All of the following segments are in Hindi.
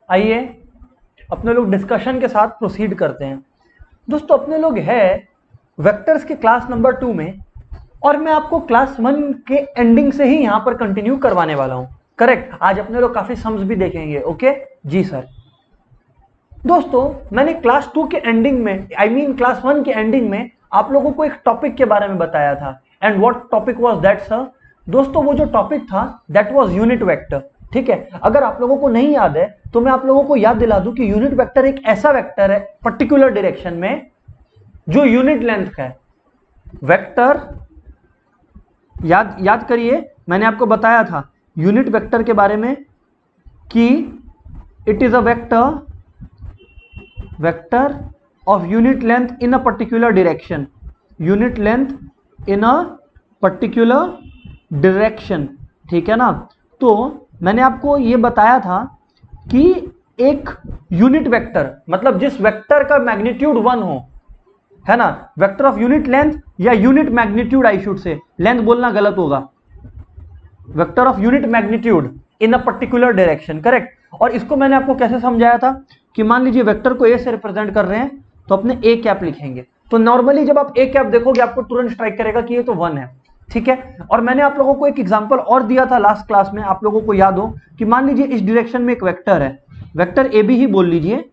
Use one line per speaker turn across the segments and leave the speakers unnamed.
आइए अपने लोग डिस्कशन के साथ प्रोसीड करते हैं। दोस्तों अपने लोग है वेक्टर्स के क्लास नंबर 2 में, और मैं आपको क्लास 1 के एंडिंग से ही यहां पर कंटिन्यू करवाने वाला हूं। करेक्ट, आज अपने लोग काफी सम्स भी देखेंगे। ओके जी सर। दोस्तों मैंने क्लास 2 के एंडिंग में, आई मीन क्लास 1 के एंडिंग में आप लोगों को एक टॉपिक के बारे में बताया था। And what topic was that sir? दोस्तों वो जो टॉपिक था दैट वाज यूनिट वेक्टर। ठीक है, अगर आप लोगों को नहीं याद है तो मैं आप लोगों को याद दिला दूं कि यूनिट वेक्टर एक ऐसा वेक्टर है पर्टिकुलर डायरेक्शन में जो यूनिट लेंथ का है। वेक्टर याद करिए, मैंने आपको बताया था यूनिट वेक्टर के बारे में कि it is a vector of unit length in a particular direction. Unit length in a particular direction, ठीक है ना। तो मैंने आपको ये बताया था कि एक यूनिट वेक्टर मतलब जिस वेक्टर का मैग्नीट्यूड 1 हो, है ना, वेक्टर ऑफ यूनिट लेंथ या unit magnitude, I should say, length बोलना गलत होगा, vector of unit magnitude in a particular direction. Correct. और इसको मैंने आपको कैसे समझाया था कि मान लीजिए वेक्टर को ए से रिप्रेजेंट कर रहे हैं तो अपने ए कैप लिखेंगे। तो नॉर्मली जब आप ए कैप देखोगे आपको तुरंत स्ट्राइक करेगा कि ये तो 1 है। ठीक है, और मैंने आप लोगों को एक एग्जांपल और दिया था लास्ट क्लास में, आप लोगों को याद हो कि मान लीजिए इस डायरेक्शन में एक वेक्टर है, वेक्टर ए बी ही बोल लीजिए,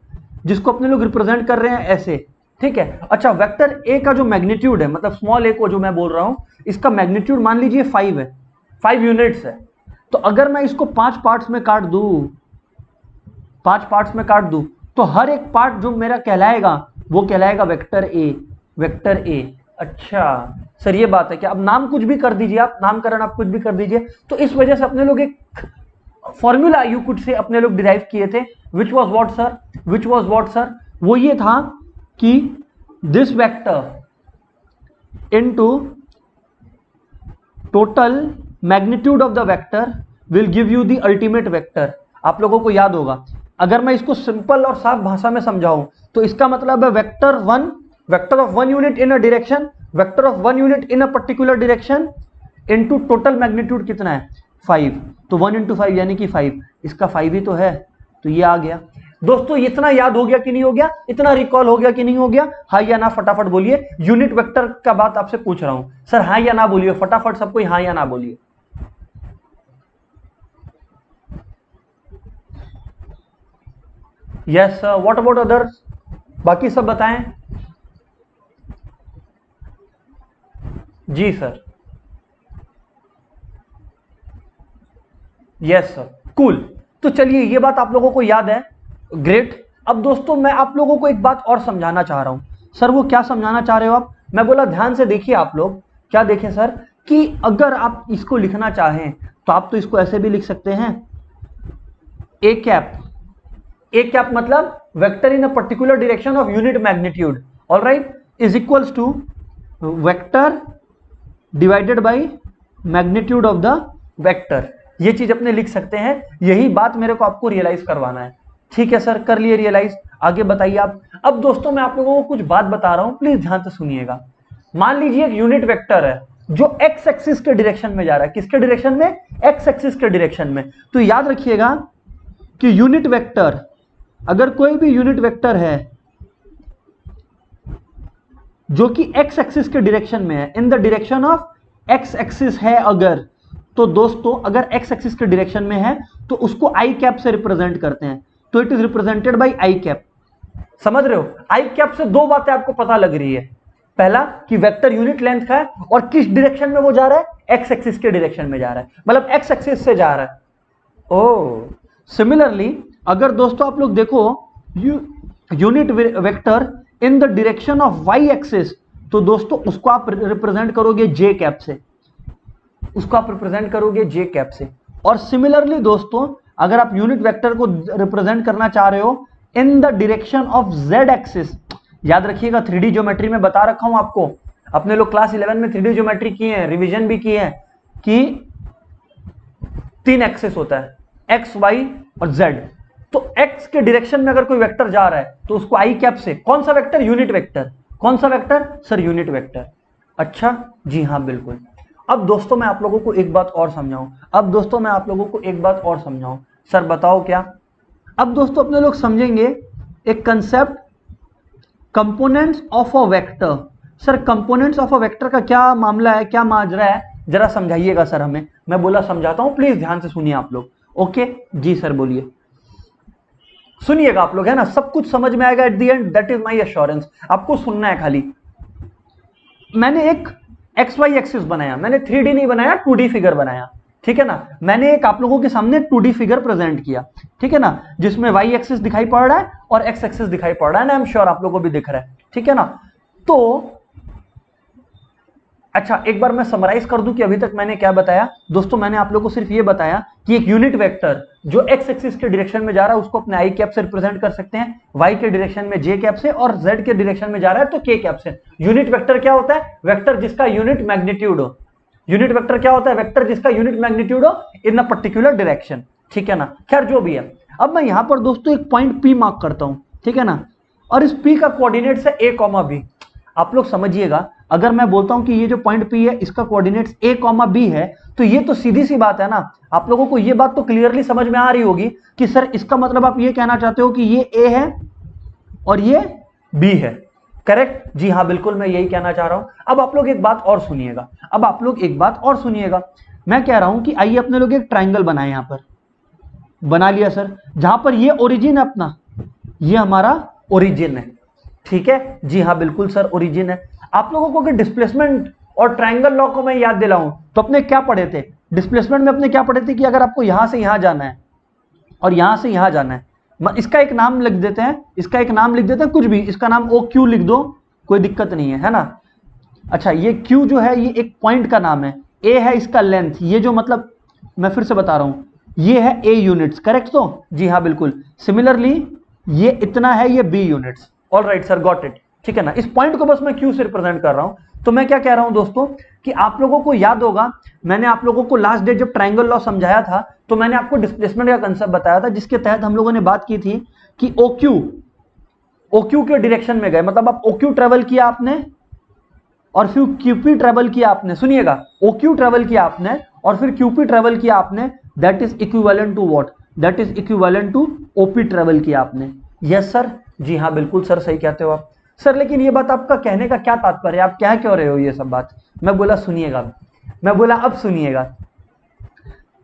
जिसको अपने लोग रिप्रेजेंट कर रहे हैं ऐसे। ठीक है, अच्छा वेक्टर ए का जो मैग्नीट्यूड है, मतलब स्मॉल ए को जो मैं बोल रहा हूं, इसका मैग्नीट्यूड मान लीजिए 5 है, 5 यूनिट्स है। तो अगर मैं इसको 5 पार्ट्स में काट दूं, 5 पार्ट्स में काट दूं, तो हर एक पार्ट जो मेरा कहलाएगा वो कहलाएगा वेक्टर ए, वेक्टर ए। अच्छा सर ये बात है क्या? अब नाम कुछ भी कर दीजिए, आप नामकरण आप कुछ भी कर दीजिए। तो इस वजह से अपने लोग एक फॉर्मूला यू कुछ से अपने लोग डिराइव किए थे, which was what sir? Which was what sir? वो ये था कि this vector into total magnitude of the vector will give you the ultimate vector. आप लोगों को याद होगा, अगर मैं इसको सिंपल और साफ भाषा में समझाऊं तो इसका मतलब है vector of 1 unit in a direction, vector of 1 unit in a particular direction into total magnitude कितना है? 5। तो 1 इंटू 5 यानी कि 5, इसका 5 ही तो है, तो ये आ गया। दोस्तों इतना याद हो गया कि नहीं हो गया? इतना रिकॉल हो गया कि नहीं हो गया? हाँ या ना फटाफट बोलिए। यूनिट वेक्टर का बात आपसे पूछ रहा हूं सर, हाँ या ना बोलिए फटाफट, सबको हाँ या ना बोलिए। Yes sir, what about others? बाकी सब बताएं। जी सर, यस सर, कूल। तो चलिए ये बात आप लोगों को याद है, ग्रेट। अब दोस्तों मैं आप लोगों को एक बात और समझाना चाह रहा हूं। सर वो क्या समझाना चाह रहे हो आप? मैं बोला ध्यान से देखिए आप लोग। क्या देखें सर? कि अगर आप इसको लिखना चाहें तो आप तो इसको ऐसे भी लिख सकते हैं, ए कैप मतलब vector in a particular direction of unit magnitude, alright, is equals to vector divided by magnitude of the vector. ये चीज अपने लिख सकते हैं। यही बात मेरे को आपको रियलाइज करवाना है। ठीक है सर, कर लिए रियलाइज। आगे बताइए आप। अब दोस्तों मैं आप लोगों को कुछ बात बता रहा हूं, प्लीज ध्यान से सुनिएगा। मान लीजिए एक यूनिट वेक्टर है जो एक्स एक्सिस के डायरेक्शन में जा रहा है। किसके डायरेक्शन में? एक्स एक्सिस के डायरेक्शन में। तो याद रखिएगा कि यूनिट वेक्टर, अगर कोई भी यूनिट वेक्टर है जो कि एक्स एक्सिस के डायरेक्शन में है, in the direction of X axis है अगर, तो दोस्तों अगर एक्स एक्सिस के डायरेक्शन में है तो उसको आई कैप से रिप्रेजेंट करते हैं। तो it is represented by I cap. समझ रहे हो? आई कैप से दो बातें आपको पता लग रही है। पहला कि वेक्टर यूनिट लेंथ का है और किस डायरेक्शन में वो जा रहा है? एक्स एक्सिस के डायरेक्शन में जा रहा है, मतलब एक्स एक्सिस से जा रहा है। ओ सिमिलरली अगर दोस्तों आप लोग देखो unit vector in the direction of Y axis, तो दोस्तों उसको आप रिप्रेजेंट करोगे जे कैप से, उसको आप रिप्रेजेंट करोगे जे कैप से। और सिमिलरली दोस्तों अगर आप यूनिट वेक्टर को रिप्रेजेंट करना चाह रहे हो इन the direction of Z axis, याद रखिएगा 3D ज्योमेट्री में बता रखा हूं आपको, अपने लोग क्लास 11 में 3D ज्योमेट्री किए हैं, रिवीजन भी किए हैं कि 3 एक्सिस होता है, एक्स वाई और जेड। तो एक्स के डायरेक्शन में अगर कोई वेक्टर जा रहा है तो उसको आई कैप से, कौन सा वेक्टर? Unit vector. कौन सा वेक्टर सर? Unit vector. अच्छा जी हाँ बिल्कुल। अब दोस्तों मैं आप लोगों को एक बात और समझाऊं, सर बताओ क्या? अब दोस्तों अपने लोग समझेंगे एक concept, components of a vector. Sir components of a vector का क्या मामला है, क्या माजरा है, जरा समझाइएगा सर हमें। मैं बोला समझाता हूं, प्लीज ध्यान से सुनिए आप लोग। ओके जी सर बोलिए, सुनिएगा आप लोग, है ना, सब कुछ समझ में आएगा at the end, that is my assurance. आपको सुनना है खाली। मैंने एक एक्स वाई एक्सिस बनाया, मैंने 3D नहीं बनाया, 2D फिगर बनाया, ठीक है ना। मैंने एक आप लोगों के सामने 2D फिगर प्रेजेंट किया, ठीक है ना, जिसमें वाई एक्सिस दिखाई पड़ रहा है और एक्स एक्सिस दिखाई पड़ रहा है ना, आई एम श्योर आप लोगों को भी दिख रहा है, ठीक है ना। तो अच्छा एक बार मैं समराइज कर दूं कि अभी तक मैंने क्या बताया। दोस्तों मैंने आप लोगों को सिर्फ ये बताया कि एक यूनिट वेक्टर जो एक्स एक्सिस के डायरेक्शन में जा रहा है उसको अपने आई कैप से रिप्रेजेंट कर सकते हैं, वाई के डायरेक्शन में जे कैप से, और जेड के डायरेक्शन में जा रहा है तो के कैप से। यूनिट वेक्टर क्या होता है? वेक्टर जिसका यूनिट मैग्नीट्यूड हो। यूनिट वेक्टर क्या होता है? वेक्टर जिसका यूनिट मैग्नीट्यूड हो इन अ पर्टिकुलर डायरेक्शन, ठीक है ना। खैर जो भी है, अब मैं यहां पर दोस्तों एक पॉइंट पी मार्क करता हूं, ठीक है ना, और इस पी का कोऑर्डिनेट्स है a, b। आप लोग समझिएगा, अगर मैं बोलता हूं कि ये जो पॉइंट P है इसका कोऑर्डिनेट्स a, b है, तो ये तो सीधी सी बात है ना। आप लोगों को ये बात तो क्लियरली समझ में आ रही होगी कि सर इसका मतलब आप ये कहना चाहते हो कि ये a है और ये b है, करेक्ट? जी हाँ बिल्कुल, मैं यही कहना चाह रहा हूं। अब आप लोग एक बात और सुनिएगा, अब आप लोग एक बात और सुनिएगा। मैं कह रहा हूं कि आइए अपने लोग एक ट्राइंगल बनाए, यहां पर बना लिया सर, जहां पर ये ओरिजिन है अपना, ये हमारा ओरिजिन है, ठीक है। जी हाँ बिल्कुल सर ओरिजिन है। आप लोगों को अगर डिस्प्लेसमेंट और ट्रायंगल लॉ को मैं याद दिलाऊं तो अपने क्या पढ़े थे? डिस्प्लेसमेंट में अपने क्या पढ़े थे कि अगर आपको यहां से यहां जाना है और यहां से यहां जाना है, इसका एक नाम लिख देते हैं, इसका एक नाम लिख देते हैं, कुछ भी, इसका नाम ओ क्यू लिख दो, कोई दिक्कत नहीं है, है ना। अच्छा ये क्यू जो है ये एक पॉइंट का नाम है, ए है इसका लेंथ, ये जो मतलब मैं फिर से बता रहा हूं, ये है ए यूनिट्स, करेक्ट? तो जी हाँ बिल्कुल। सिमिलरली ये इतना है, ये B units. All right sir, got it, ठीक है ना। इस पॉइंट को बस मैं क्यू से रिप्रेजेंट कर रहा हूं। तो मैं क्या कह रहा हूं दोस्तों कि आप लोगों को याद होगा, मैंने आप लोगों को लास्ट डे जब ट्रायंगल लॉ समझाया था तो मैंने आपको डिस्प्लेसमेंट का कंसेप्ट बताया था, जिसके तहत हम लोगों ने बात की थी कि ओ क्यू के डायरेक्शन में गए, मतलब आप ओ क्यू ट्रेवल किया आपने और फिर क्यूपी ट्रेवल किया आपने, सुनिएगा, ओ क्यू ट्रेवल किया आपने और फिर क्यूपी ट्रेवल किया आपने, that is equivalent to what? That is equivalent to OP travel किया आपने। यस सर, जी हाँ बिल्कुल सर, सही कहते हो आप सर। लेकिन ये बात आपका कहने का क्या तात्पर्य है, आप क्या कह रहे हो ये सब बात? मैं बोला सुनिएगा, मैं बोला अब सुनिएगा।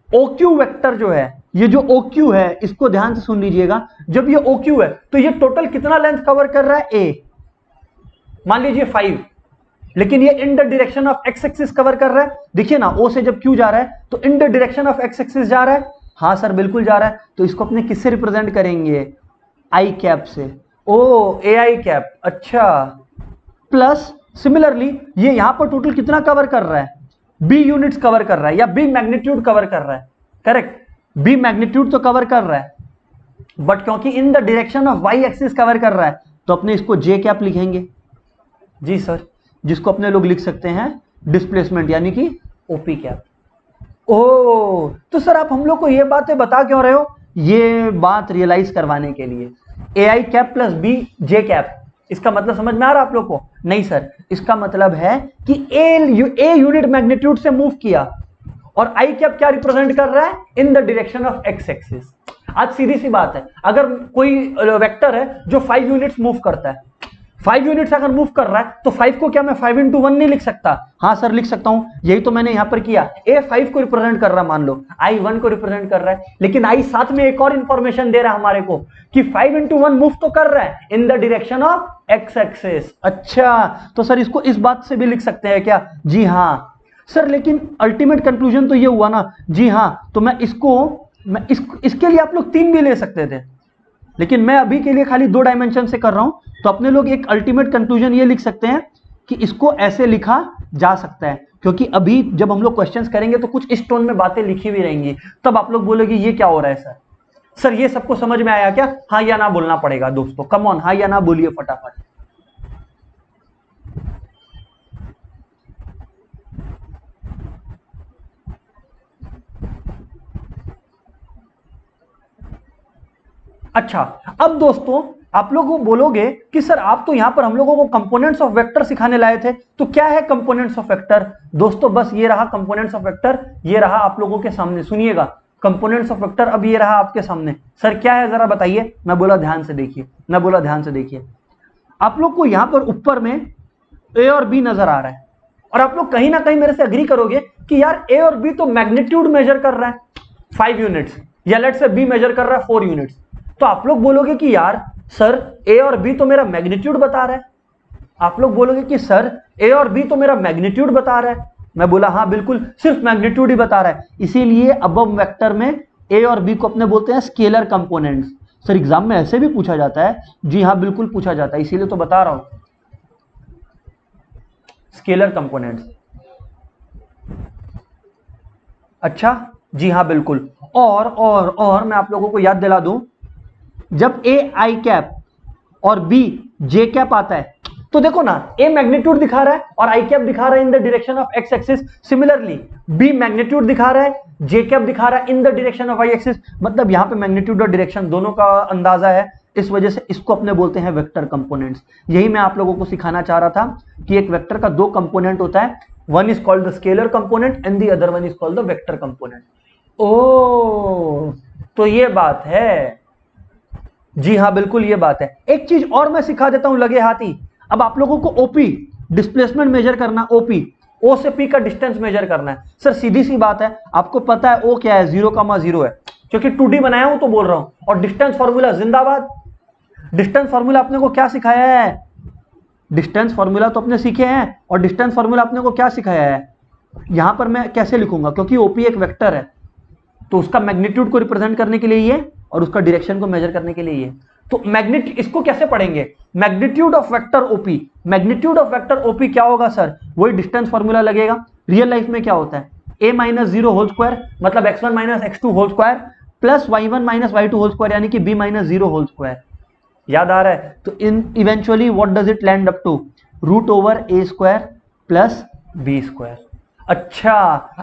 OQ वेक्टर जो है, ये जो OQ है इसको ध्यान से सुन लीजिएगा। जब ये OQ है तो ये टोटल कितना लेंथ कवर कर रहा है? A, मान लीजिए 5, लेकिन ये इन the direction of X axis cover कर रहा है। देखिए ना, O से जब Q जा रहा है तो इन the direction of X axis जा रहा है। हाँ सर बिल्कुल जा रहा है। तो इसको अपने किससे रिप्रेजेंट करेंगे? आई कैप से। ओ ए आई कैप, अच्छा। प्लस सिमिलरली ये यहां पर टोटल कितना कवर कर रहा है? बी यूनिट्स कवर कर रहा है, या बी मैग्नीट्यूड कवर कर रहा है, करेक्ट? बी मैग्नीट्यूड तो कवर कर रहा है, बट क्योंकि in the direction of Y axis cover कर रहा है तो अपने इसको जे कैप लिखेंगे। जी सर, जिसको अपने लोग लिख सकते हैं डिस्प्लेसमेंट, यानी कि ओपी कैप। ओ तो सर आप हम लोग को ये बातें बता क्यों रहे हो? ये बात रियलाइज करवाने के लिए। A I cap plus B J cap, इसका मतलब समझ में आ रहा है आप लोग को? नहीं सर, इसका मतलब है कि ए यूनिट मैग्नीट्यूड से मूव किया और आई कैप क्या रिप्रेजेंट कर रहा है? In the direction of X axis. आज सीधी सी बात है, अगर कोई वेक्टर है जो 5 यूनिट्स मूव करता है, 5 यूनिट्स अगर मूव कर रहा है तो 5 को क्या मैं 5 into 1 नहीं लिख सकता? हाँ सर लिख सकता हूं, यही तो मैंने यहां पर किया। ए 5 को रिप्रेजेंट कर रहा है, मान लो आई 1 को रिप्रेजेंट कर रहा है, लेकिन आई साथ में एक और इंफॉर्मेशन दे रहा है हमारे को कि 5 into 1 मूव तो कर रहा है in the direction of X axis. अच्छा, तो सर इसको इस बात से भी लिख सकते हैं क्या? जी हाँ सर, लेकिन अल्टीमेट कंक्लूजन तो ये हुआ ना। जी हाँ, तो मैं इसके लिए आप लोग 3 भी ले सकते थे, लेकिन मैं अभी के लिए खाली 2 डायमेंशन से कर रहा हूं। तो अपने लोग एक अल्टीमेट कंक्लूजन ये लिख सकते हैं कि इसको ऐसे लिखा जा सकता है, क्योंकि अभी जब हम लोग क्वेश्चंस करेंगे तो कुछ इस टोन में बातें लिखी हुई रहेंगी, तब आप लोग बोलोगे ये क्या हो रहा है सर। सर ये सबको समझ में आया क्या? हाँ या ना बोलना पड़ेगा दोस्तों, कम ऑन, हाँ या ना बोलिए फटाफट। अच्छा, अब दोस्तों आप लोगों को बोलोगे कि सर आप तो यहां पर हम लोगों को कंपोनेंट्स ऑफ वेक्टर सिखाने लाए थे, तो क्या है कंपोनेंट्स ऑफ वेक्टर? दोस्तों बस ये रहा कंपोनेंट्स ऑफ वेक्टर, ये रहा आप लोगों के सामने, सुनिएगा। कंपोनेंट्स ऑफ वेक्टर अब ये रहा आपके सामने। सर क्या है जरा बताइए। मैं बोला ध्यान से देखिए, मैं बोला ध्यान से देखिए। आप लोग को यहां पर ऊपर में ए और बी नजर आ रहा है, और आप लोग कहीं ना कहीं मेरे से अग्री करोगे कि यार ए और बी तो मैग्नीट्यूड मेजर कर रहा है 5 यूनिट्स, या लेट्स से बी मेजर कर रहा है 4 यूनिट्स। तो आप लोग बोलोगे कि यार सर ए और बी तो मेरा मैग्नीट्यूड बता रहा है। आप लोग बोलोगे कि सर ए और बी तो मेरा मैग्नीट्यूड बता रहा है। मैं बोला हाँ बिल्कुल, सिर्फ मैग्नीट्यूड ही बता रहा है। इसीलिए अबव वेक्टर में ए और बी को अपने बोलते हैं स्केलर कंपोनेंट्स। सर एग्जाम में ऐसे भी पूछा जाता है? जी हाँ बिल्कुल पूछा जाता है, इसीलिए तो बता रहा हूं, स्केलर कंपोनेंट्स। अच्छा जी हाँ बिल्कुल। और मैं आप लोगों को याद दिला दूं, जब ए आई कैप और बी जे कैप आता है तो देखो ना, ए मैग्नीट्यूड दिखा रहा है और आई कैप दिखा रहा है in the direction of X axis. Similarly B magnitude दिखा रहा है, जे कैप दिखा रहा है in the direction of Y axis. मतलब यहां पे मैग्नीट्यूड और डायरेक्शन दोनों का अंदाजा है, इस वजह से इसको अपने बोलते हैं वेक्टर कंपोनेंट्स। यही मैं आप लोगों को सिखाना चाह रहा था कि एक वेक्टर का दो कंपोनेंट होता है, one is called the scalar component and the other one is called the vector component. ओ तो ये बात है, जी हाँ बिल्कुल ये बात है। एक चीज और मैं सिखा देता हूं लगे हाथी। अब आप लोगों को ओपी डिस्प्लेसमेंट मेजर करना, ओपी ओ से पी का डिस्टेंस मेजर करना है। सर सीधी सी बात है, आपको पता है ओ क्या है, 0,0 है, क्योंकि 2D बनाया हूं तो बोल रहा हूं। और डिस्टेंस फॉर्मूला जिंदाबाद। डिस्टेंस फॉर्मूला अपने को क्या सिखाया है? डिस्टेंस फॉर्मूला तो अपने सीखे हैं, और डिस्टेंस फॉर्मूला अपने को क्या सिखाया है? यहां पर मैं कैसे लिखूंगा, क्योंकि ओपी एक वेक्टर है तो उसका मैग्नीट्यूड को रिप्रेजेंट करने के लिए ये, और उसका डायरेक्शन को मेजर करने के लिए ये। तो मैग्नीट्यूड इसको कैसे पढ़ेंगे? Magnitude of vector OP. Magnitude of vector OP क्या होगा सर? वही डिस्टेंस फॉर्मूला लगेगा। रियल लाइफ में क्या होता है? a माइनस 0 होल स्क्वायर मतलब x1 minus x2 whole square plus y1 minus y2 whole square, यानी कि b माइनस 0 होल स्क्वायर। याद आ रहा है? तो in eventually what does it land up to? Root over a square plus b square. अच्छा,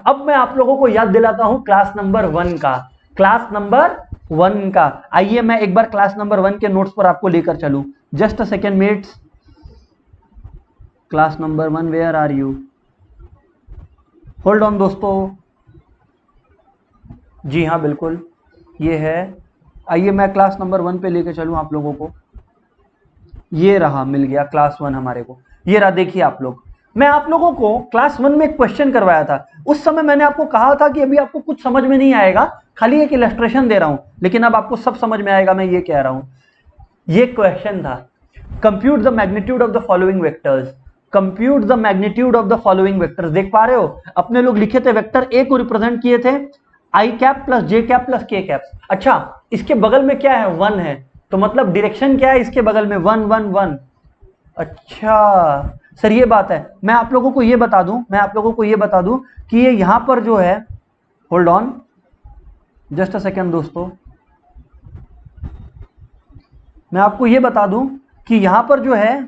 अब मैं आप लोगों को याद दिलाता हूं क्लास नंबर 1 का, क्लास नंबर 1 का। आइए मैं एक बार क्लास नंबर 1 के नोट्स पर आपको लेकर चलूं। Just a second mates. Class number 1 where are you? Hold on दोस्तों। जी हाँ बिल्कुल ये है। आइए मैं क्लास नंबर 1 पे लेकर चलूं आप लोगों को। ये रहा, मिल गया क्लास 1 हमारे को। ये रहा, देखिए आप लोग, मैं आप लोगों को क्लास 1 में एक क्वेश्चन करवाया था। उस समय मैंने आपको कहा था कि अभी आपको कुछ समझ में नहीं आएगा, खाली एक इलस्ट्रेशन दे रहा हूं, लेकिन अब आपको सब समझ में आएगा, मैं ये कह रहा हूं। ये क्वेश्चन था, compute the magnitude of the following vectors. Compute the magnitude of the following vectors. देख पा रहे हो? अपने लोग लिखे थे वेक्टर ए को रिप्रेजेंट किए थे आई कैप प्लस जे कैप प्लस के कैप। अच्छा, इसके बगल में क्या है? 1 है, तो मतलब डायरेक्शन क्या है इसके बगल में? 1 1 1। अच्छा सर ये बात है। मैं आप लोगों को ये बता दूं, कि ये यहां पर जो है, hold on just a second दोस्तों, मैं आपको ये बता दूं कि यहां पर जो है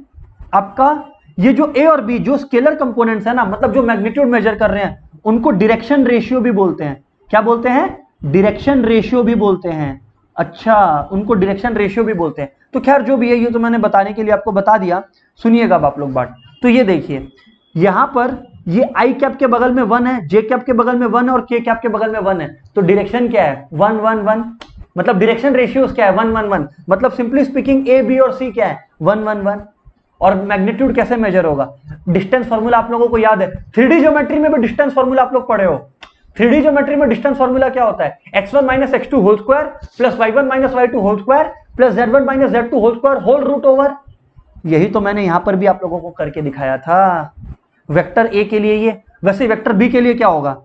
आपका ये जो ए और बी जो स्केलर कंपोनेंट्स है ना, मतलब जो मैग्नीट्यूड मेजर कर रहे हैं, उनको डायरेक्शन रेशियो भी बोलते हैं। क्या बोलते हैं? डायरेक्शन रेशियो भी बोलते हैं। अच्छा, उनको डायरेक्शन रेशियो भी बोलते हैं। तो खैर जो भी है, ये तो मैंने बताने के लिए आपको बता दिया। सुनिएगा अब आप लोग बात। तो ये देखिए, यहां पर ये आई कैप के बगल में 1 है, जे कैप के बगल में 1 है और के कैप के बगल में 1 है। तो डायरेक्शन क्या है? 1 1 1। मतलब डायरेक्शन रेशियोज क्या है? 1 1 1। मतलब सिंपली स्पीकिंग ए बी और सी क्या है? 1 1 1। और मैग्नीट्यूड कैसे मेजर होगा? डिस्टेंस फॉर्मूला आप लोगों को याद है, 3D ज्योमेट्री में भी डिस्टेंस फॉर्मूला आप लोग पढ़े हो। 3D ज्योमेट्री में डिस्टेंस फॉर्मूला क्या होता है? x1 minus x2 whole square plus y1 minus y2 whole square plus z1 minus z2 whole square whole root over. यही तो मैंने यहां पर भी आप लोगों को करके दिखाया था। वेक्टर ए के लिए ये, वैसे वेक्टर बी के लिए क्या होगा?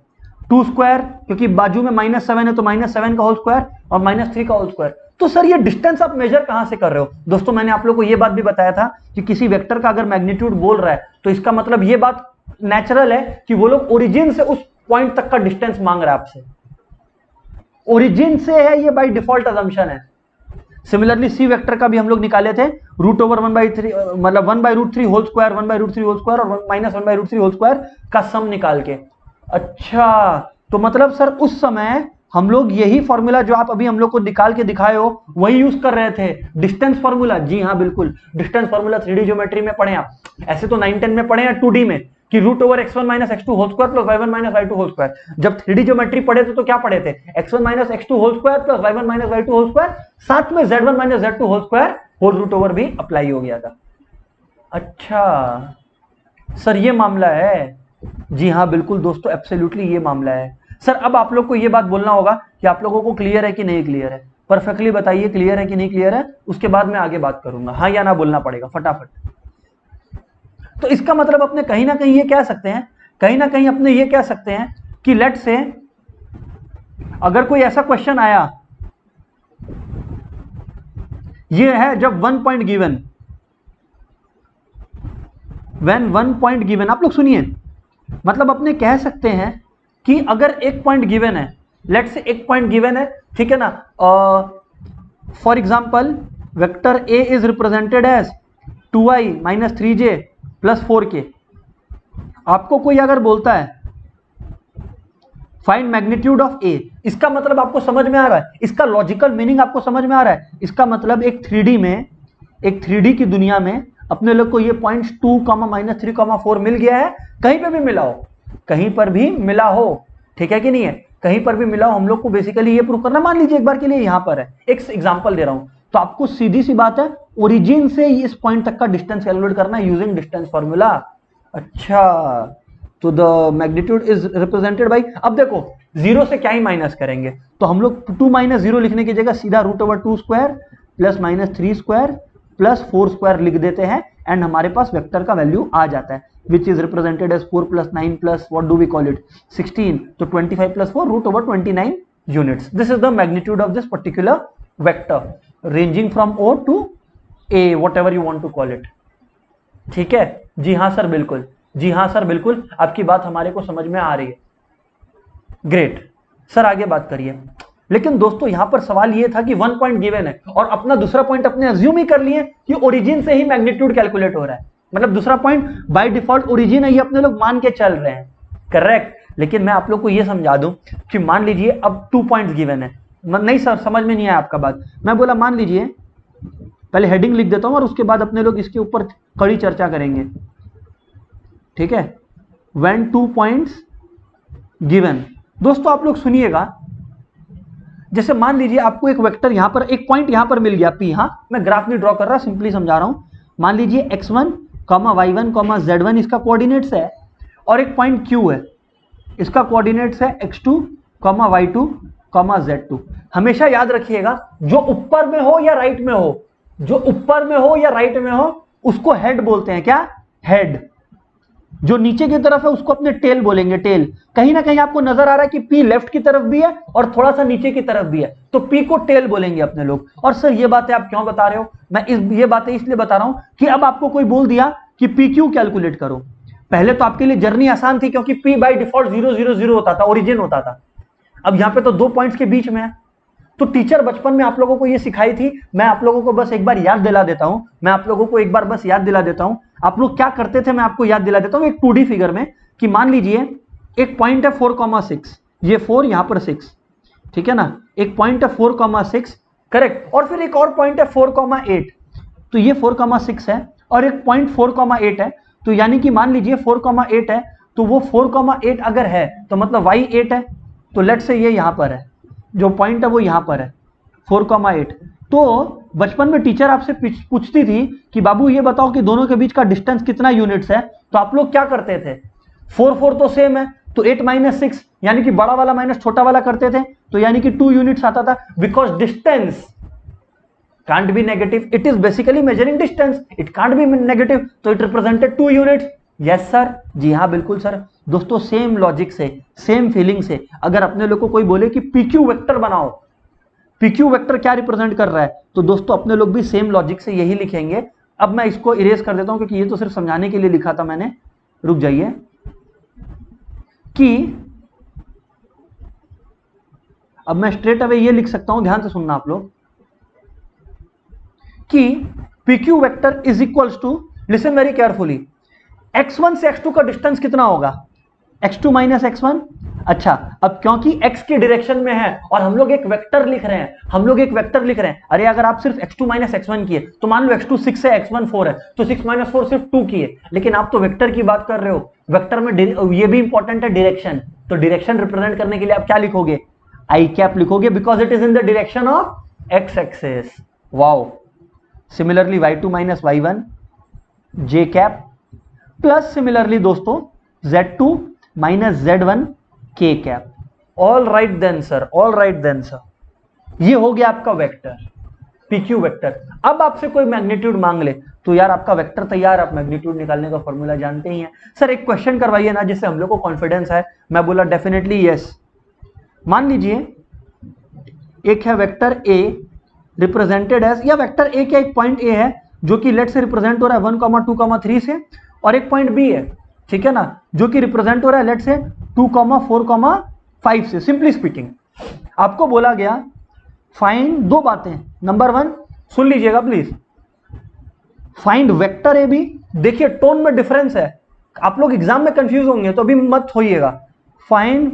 2 स्क्वायर, क्योंकि बाजू में -7 है तो -7 का होल स्क्वायर और -3 का होल स्क्वायर। तो सर ये डिस्टेंस आप मेजर कहां से कर रहे हो? दोस्तों मैंने आप लोगों को ये बात भी बताया था कि किसी वेक्टर का अगर मैग्नीट्यूड बोल रहा है तो इसका मतलब ये बात नेचुरल है कि वो लोग ओरिजिन से उस पॉइंट तक का डिस्टेंस मांग रहा है आपसे। ओरिजिन से है, ये बाय डिफॉल्ट अजम्पशन है। सिमिलरली सी वेक्टर का भी हम लोग निकाले थे, रूट ओवर 1/3 मतलब 1/√3 होल स्क्वायर 1/√3 होल स्क्वायर और -1/√3 होल स्क्वायर का सम निकाल के। अच्छा, तो मतलब सर उस समय हम लोग यही फॉर्मूला जो आप अभी हम लोग को निकाल के दिखाए हो वही यूज कर रहे थे, डिस्टेंस फॉर्मूला। जी हाँ बिल्कुल, डिस्टेंस फॉर्मूला 3D ज्योमेट्री में पढ़े आप। ऐसे तो 9 10 में पढ़े हैं 2D में, कि root over x1 minus x2 whole square plus y1 minus y2 whole square. जब 3D ज्योमेट्री पढ़े थे तो क्या पढ़े थे, x1 minus x2 whole square plus y1 minus y2 whole square, साथ में z1 minus z2 whole square whole root over भी अप्लाई हो गया था। अच्छा सर ये मामला है, जी हाँ बिल्कुल दोस्तों, एब्सोल्युटली ये मामला है। सर अब आप लोग को ये बात बोलना होगा कि आप लोगों को क्लियर है कि नहीं क्लियर है, परफेक्टली बताइए क्लियर है कि नहीं क्लियर है, उसके बाद मैं आगे बात करूंगा, हाँ या ना बोलना पड़ेगा फटाफट। तो इसका मतलब अपने कहीं ना कहीं ये कह सकते हैं, कहीं ना कहीं अपने ये कह सकते हैं कि लेट से अगर कोई ऐसा क्वेश्चन आया, ये है जब 1 point given, when 1 point given, आप लोग सुनिए, मतलब अपने कह सकते हैं कि अगर एक पॉइंट गिवन है, लेट से एक पॉइंट गिवन है, ठीक है ना, for example vector A is represented as 2i minus 3j plus 4k। आपको कोई अगर बोलता है फाइंड मैग्नीट्यूड ऑफ ए, इसका मतलब आपको समझ में आ रहा है, इसका लॉजिकल मीनिंग आपको समझ में आ रहा है। इसका मतलब एक 3D में, एक 3D की दुनिया में अपने लोग को ये पॉइंट्स 2, माइनस 3, 4 मिल गया है, कहीं पे भी मिला हो, कहीं पर भी मिला हो, ठीक है कि नहीं है, कहीं पर भी मिला हो, हम लोग को बेसिकली ये प्रूव करना, मान लीजिए एक बार के लिए यहां पर है, एक एग्जांपल दे रहा हूं, तो आपको सीधी सी बात है ओरिजिन से इस पॉइंट तक का डिस्टेंस कैलकुलेट करना है यूजिंग डिस्टेंस फॉर्मूला। अच्छा तो the magnitude is represented by, अब देखो जीरो से क्या ही माइनस करेंगे, तो हम लोग 2 माइनस 0 लिखने की जगह सीधा root over 2 square plus minus 3 square plus 4 square लिख देते हैं, एंड हमारे पास वेक्टर का वैल्यू आ जाता है, which is represented as 4 plus 9 plus what do we call it 16, तो 25 plus 4 root over 29 units. This is the magnitude of this particular vector ranging from O to A, whatever you want to call it, ठीक है। जी हाँ सर बिल्कुल, जी हाँ सर बिल्कुल, आपकी बात हमारे को समझ में आ रही है, ग्रेट सर आगे बात करिए। लेकिन दोस्तों यहां पर सवाल यह था कि 1 पॉइंट गिवन है और अपना दूसरा पॉइंट अपने अज्यूम ही कर लिए कि ओरिजिन से ही मैग्नीट्यूड कैलकुलेट हो रहा है, मतलब दूसरा पॉइंट बाय डिफॉल्ट ओरिजिन है, ये अपने लोग मान के चल रहे हैं, करेक्ट। लेकिन मैं आप लोग को यह समझा दूं कि मान लीजिए अब 2 पॉइंट्स गिवन है, नहीं सर समझ में नहीं आया आपका बात, मैं बोला मान लीजिए, पहले हेडिंग लिख देता हूं और उसके बाद अपने लोग इसके ऊपर कड़ी चर्चा करेंगे, ठीक है। व्हेन 2 पॉइंट्स गिवन, दोस्तों आप लोग सुनिएगा, जैसे मान लीजिए आपको एक वेक्टर यहां पर, एक पॉइंट यहां पर मिल गया P, हाँ मैं ग्राफ नहीं ड्रॉ कर रहा, सिंपली समझा रहा हूं। मान लीजिए x1, y1, z1 इसका कोऑर्डिनेट्स है, और एक पॉइंट Q है, इसका कोऑर्डिनेट्स है x2, y2, z2। हमेशा याद रखिएगा जो ऊपर में हो या राइट में हो, जो ऊपर में हो या राइट में हो उसको हेड बोलते हैं, क्या हेड। जो नीचे की तरफ है उसको अपने टेल बोलेंगे, टेल। कहीं ना कहीं आपको नजर आ रहा है कि P लेफ्ट की तरफ भी है और थोड़ा सा नीचे की तरफ भी है, तो P को टेल बोलेंगे अपने लोग। और सर ये बातें आप क्यों बता रहे हो, मैं ये बातें इसलिए बता रहा हूं कि अब आपको कोई बोल दिया कि PQ कैलकुलेट करो, पहले तो आपके लिए जर्नी आसान थी क्योंकि P बाई डिफॉल्ट 0 0 0 होता था, ओरिजिन होता था। अब यहां पे तो 2 पॉइंट्स के बीच में है, तो टीचर बचपन में आप लोगों को ये सिखाई थी, मैं आप लोगों को बस एक बार याद दिला देता हूं, मैं आप लोगों को एक बार बस याद दिला देता हूं, आप लोग क्या करते थे मैं आपको याद दिला देता हूं एक 2D फिगर में, कि मान लीजिए एक पॉइंट है 4,6, ये 4 यहां पर 6, ठीक है ना, एक पॉइंट है 4,6, करेक्ट, और फिर एक और पॉइंट है 4,8, तो ये 4,6 है और एक पॉइंट 4,8 है, तो यानी कि मान लीजिए 4,8 है, तो वो 4,8 अगर है तो मतलब y 8 है, तो लेट से ये यहां पर है, जो पॉइंट है वो यहां पर है 4,8। तो बचपन में टीचर आपसे पूछती थी कि बाबू ये बताओ कि दोनों के बीच का डिस्टेंस कितना यूनिट्स है, तो आप लोग क्या करते थे, 4 4 तो सेम है, तो 8 माइनस 6 यानी कि बड़ा वाला माइनस छोटा वाला करते थे, तो यानी कि 2 यूनिट्स आता था, because distance can't be negative, it is basically measuring distance, it can't be negative, so it represented 2 units। yes sir, जी हाँ बिल्कुल सर। दोस्तों सेम लॉजिक से, सेम फीलिंग से अगर अपने लोग को कोई बोले कि PQ वेक्टर बनाओ, PQ वेक्टर क्या रिप्रेजेंट कर रहा है, तो दोस्तों अपने लोग भी सेम लॉजिक से यही लिखेंगे। अब मैं इसको इरेज कर देता हूं क्योंकि ये तो सिर्फ समझाने के लिए लिखा था मैंने, रुक जाइए, कि अब मैं स्ट्रेट अवे ये लिख सकता हूं, ध्यान से सुनना आप लोग, कि PQ vector is equals to, listen very carefully, x1 से x2 का डिस्टेंस कितना होगा, x2 माइनस x1। अच्छा, अब क्योंकि x की डायरेक्शन में है और हम लोग एक वेक्टर लिख रहे हैं, अरे अगर आप सिर्फ x2 माइनस x1 किए तो मान लो x2 6 है, x1 4 है, तो 6 माइनस 4 सिर्फ 2 किए, लेकिन आप तो वेक्टर की बात कर रहे हो। वेक्टर में ये भी इंपॉर्टेंट है डायरेक्शन, तो डायरेक्शन रिप्रेजेंट करने के लिए आप क्या लिखोगे, आई कैप लिखोगे, because it is in the direction of X axis. Wow. Similarly y2 minus y1 j cap, plus similarly दोस्तों z2 minus z1 k cap. All right then sir, ये हो गया आपका वेक्टर, PQ वेक्टर। अब आपसे कोई मैग्नीट्यूड मांग ले तो यार आपका वेक्टर तैयार, आप मैग्नीट्यूड निकालने का फॉर्मूला जानते ही हैं। सर एक क्वेश्चन करवाइए ना जिससे हम लोग को कॉन्फिडेंस है। मैं बोला डेफिनेटली यस। मान लीजिए एक है वेक्टर A रिप्रेजेंटेड एज, या वेक्टर A का एक पॉइंट A है जो कि लेट से रिप्रेजेंट हो रहा है 1, 2, 3 से, और एक पॉइंट B है, ठीक है ना, जो कि रिप्रेजेंट हो रहा है लेट से 2, 4, 5 से। सिंपली स्पीकिंग आपको बोला गया फाइंड दो बातें। नंबर 1 सुन लीजिएगा please, find vector A B. देखिए टोन में डिफरेंस है, आप लोग एग्जाम में कंफ्यूज होंगे तो अभी मत होइएगा। फाइंड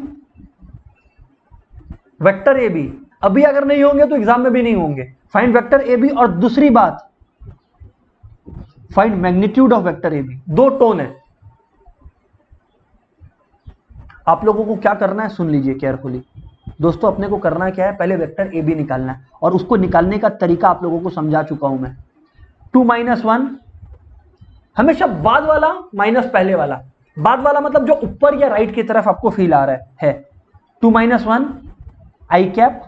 वेक्टर ए बी, अभी अगर नहीं होंगे तो एग्जाम में भी नहीं होंगे। फाइंड वेक्टर ए बी, और दूसरी बात find magnitude of vector A B. दो टोन है। आप लोगों को क्या करना है सुन लीजिए केयरफुली दोस्तों। अपने को करना क्या है, पहले वेक्टर ए बी निकालना है, और उसको निकालने का तरीका आप लोगों को समझा चुका हूं मैं। 2 माइनस 1 हमेशा बाद वाला माइनस पहले वाला, बाद वाला मतलब जो ऊपर या राइट की तरफ आपको फील आ रहा है। 2 माइनस 1 आई कैप,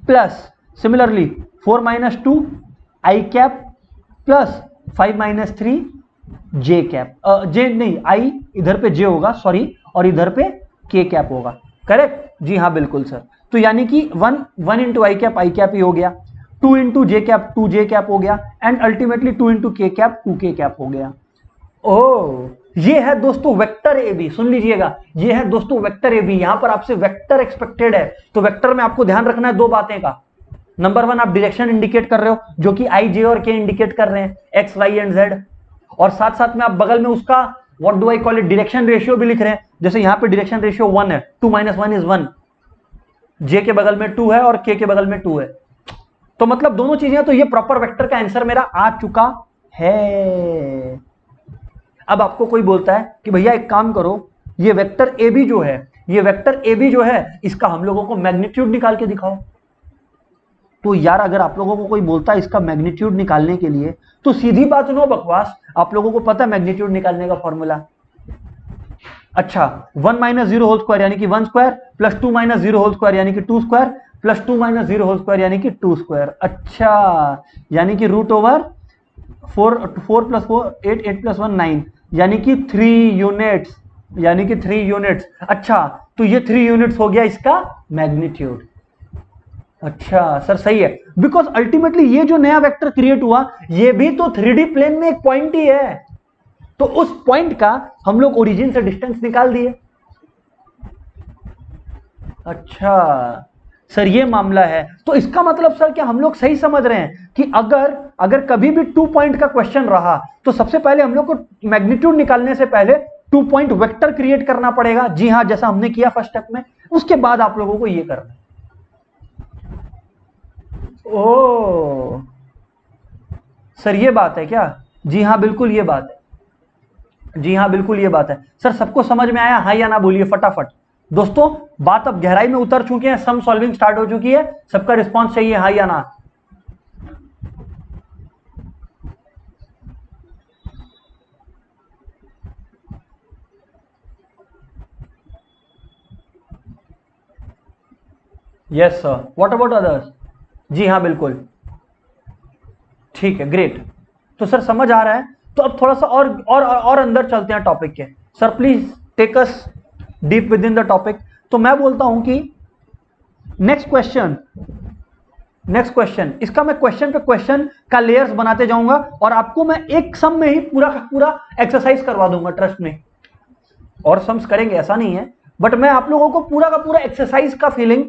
प्लस सिमिलरली 4 माइनस 2 आई कैप, प्लस 5 माइनस 3 जे कैप। जे नहीं, आई इधर पे जे होगा सॉरी, और इधर पे के कैप होगा। करेक्ट, जी हाँ बिल्कुल सर। तो यानी कि 1 इंटू आई कैप ही हो गया, 2 इंटू जे कैप 2 जे कैप हो गया, एंड अल्टीमेटली 2 इंटू के कैप 2 के कैप हो गया। ओ ये है दोस्तों वेक्टर ए बी। सुन लीजिएगा, ये है दोस्तों वेक्टर ए बी। यहां पर आपसे वेक्टर एक्सपेक्टेड है, तो वेक्टर में आपको ध्यान रखना है दो बातें का। नंबर 1 आप डायरेक्शन इंडिकेट कर रहे हो जो कि आई जे और के इंडिकेट कर रहे हैं, एक्स वाई एंड जेड, और साथ साथ में आप बगल में उसका what do I call it direction ratio भी लिख रहे हैं। जैसे यहां पे डायरेक्शन रेशियो 1 है, 2 माइनस 1 इज 1, जे के बगल में 2 है और के के बगल में 2 है, तो मतलब दोनों चीजें। तो ये प्रॉपर वेक्टर का आंसर मेरा आ चुका है। अब आपको कोई बोलता है कि भैया एक काम करो, ये वेक्टर ए बी जो है, ये वेक्टर ए बी जो है, इसका हम लोगों को मैग्नीट्यूड निकाल के दिखाओ। तो यार अगर आप लोगों को कोई बोलता है इसका मैग्नीट्यूड निकालने के लिए, तो सीधी बात, नो बकवास, आप लोगों को पता है मैग्नीट्यूड निकालने का फॉर्मूला। अच्छा, 1 माइनस 0 होल स्क्वायर यानी कि 1 square, plus 2 minus 0 whole square यानी कि 2 square, plus 2 minus 0 whole square यानी कि 2 स्क्वायर। अच्छा, यानी कि रूट ओवर 4 प्लस 4 8, 8 प्लस 1 9, यानी कि 3 यूनिट्स, यानी कि 3 यूनिट्स। अच्छा, तो ये 3 यूनिट्स हो गया इसका मैग्नीट्यूड। अच्छा सर सही है, बिकॉज अल्टीमेटली ये जो नया वेक्टर क्रिएट हुआ ये भी तो 3D प्लेन में एक पॉइंट ही है, तो उस पॉइंट का हम लोग ओरिजिन से डिस्टेंस निकाल दिए। अच्छा सर ये मामला है, तो इसका मतलब सर क्या हम लोग सही समझ रहे हैं कि अगर कभी भी 2 पॉइंट का क्वेश्चन रहा तो सबसे पहले हम लोग को मैग्नीट्यूड निकालने से पहले 2 पॉइंट वेक्टर क्रिएट करना पड़ेगा। जी हां, जैसा हमने किया फर्स्ट स्टेप में, उसके बाद आप लोगों को ये करना है। ओ सर ये बात है क्या? जी हाँ बिल्कुल ये बात है, जी हाँ बिल्कुल ये बात है। सर सबको समझ में आया, हाँ या ना बोलिए फटाफट। दोस्तों बात अब गहराई में उतर चुकी है, सम सॉल्विंग स्टार्ट हो चुकी है, सबका रिस्पांस चाहिए हाँ या ना। Yes sir, what about others? जी हाँ बिल्कुल, ठीक है ग्रेट। तो सर समझ आ रहा है, तो अब थोड़ा सा और अंदर चलते हैं टॉपिक के। Sir please take us deep within the topic. तो मैं बोलता हूं कि नेक्स्ट क्वेश्चन, इसका मैं क्वेश्चन पे क्वेश्चन का लेयर्स बनाते जाऊंगा और आपको मैं एक सम में ही पूरा का पूरा एक्सरसाइज करवा दूंगा, ट्रस्ट में। और सम्स करेंगे ऐसा नहीं है, बट मैं आप लोगों को पूरा का पूरा एक्सरसाइज का फीलिंग